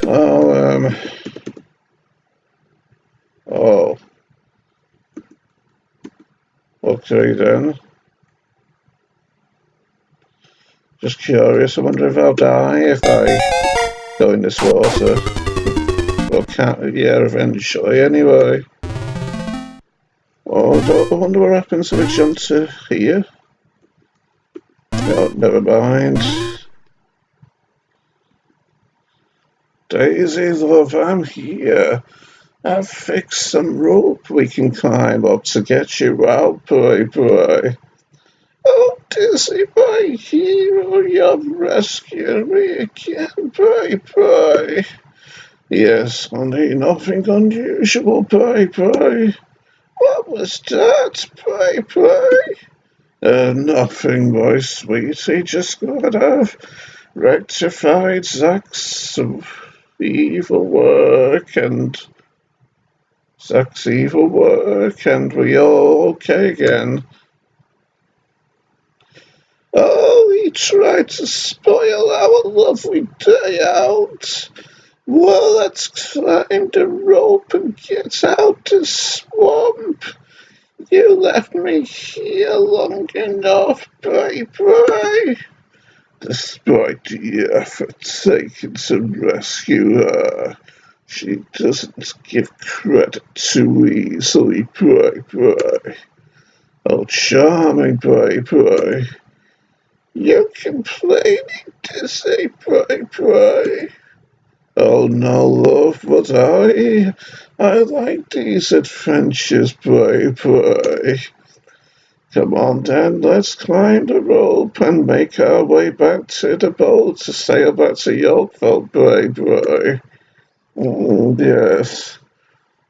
Well, oh. Okay then. Just curious, I wonder if I'll die if I go in this water. Well, can't, yeah, eventually, anyway. Oh, I wonder what happens if I jump to here. No, never mind. Daisy, love, I'm here. I've fixed some rope we can climb up to get you out, boy. Oh, Dizzy, my hero, you've rescued me again, boy. Yes, honey, nothing unusual, boy. What was that, boy? Nothing, my sweetie, just gotta rectified Zack's evil work and we all okay again. Oh, he tried to spoil our lovely day out. Well, let's climb the rope and get out the swamp. You left me here long enough, boy. Despite the effort taken to rescue her, she doesn't give credit too easily, boy. Oh, charming, boy. You complaining to say, boy. Oh, no, love, but I like these adventures, boy. Come on, then, let's climb the rope and make our way back to the boat to sail back to Yorkville, boy. Yes.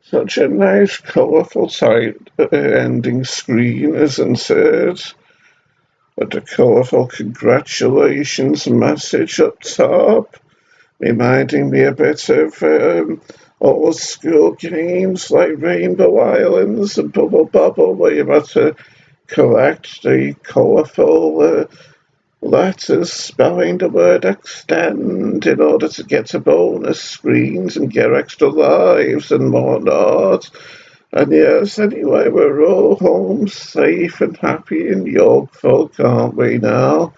Such a nice, colourful tight ending screen, isn't it? With a colourful congratulations message up top, reminding me a bit of old school games like Rainbow Islands and Bubble, where you had to collect the colourful letters spelling the word extend in order to get to bonus screens and get extra lives and whatnot. And yes, anyway, we're all home safe and happy in Yorkville, can't we now?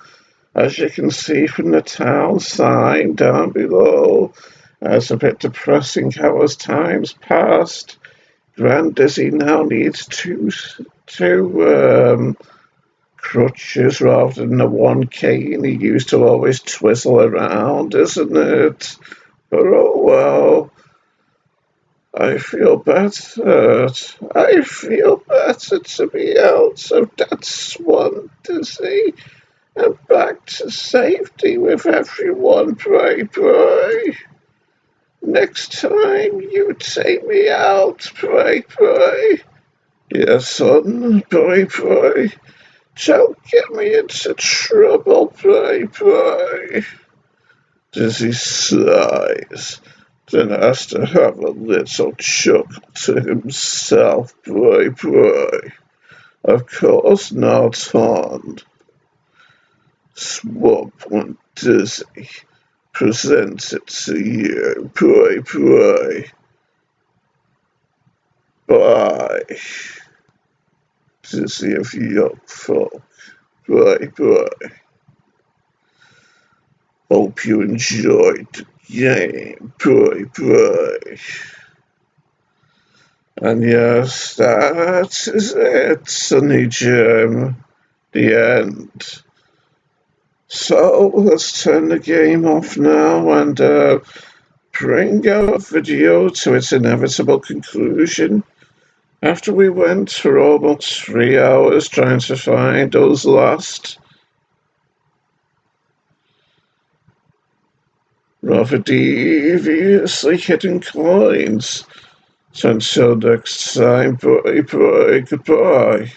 As you can see from the town sign down below, it's a bit depressing how as time's passed. Grand Dizzy now needs two crutches rather than the one cane he used to always twizzle around, isn't it? But oh well. I feel better to be out of that swamp, Dizzy, and back to safety with everyone, pray. Next time you take me out, pray. Yes, son, pray. Don't get me into trouble, pray. Dizzy sighs, then has to have a little chuckle to himself, pray. Of course not, hon. Swampland Dizzy presents it to you, pray. Bye, Dizzy of Yorkville, pray. Hope you enjoyed the game, pray. And yes, that is it, Sunny Jim. The end. So let's turn the game off now and bring our video to its inevitable conclusion. After we went for almost 3 hours trying to find those lost, rather deviously hidden coins. So until next time, bye, goodbye.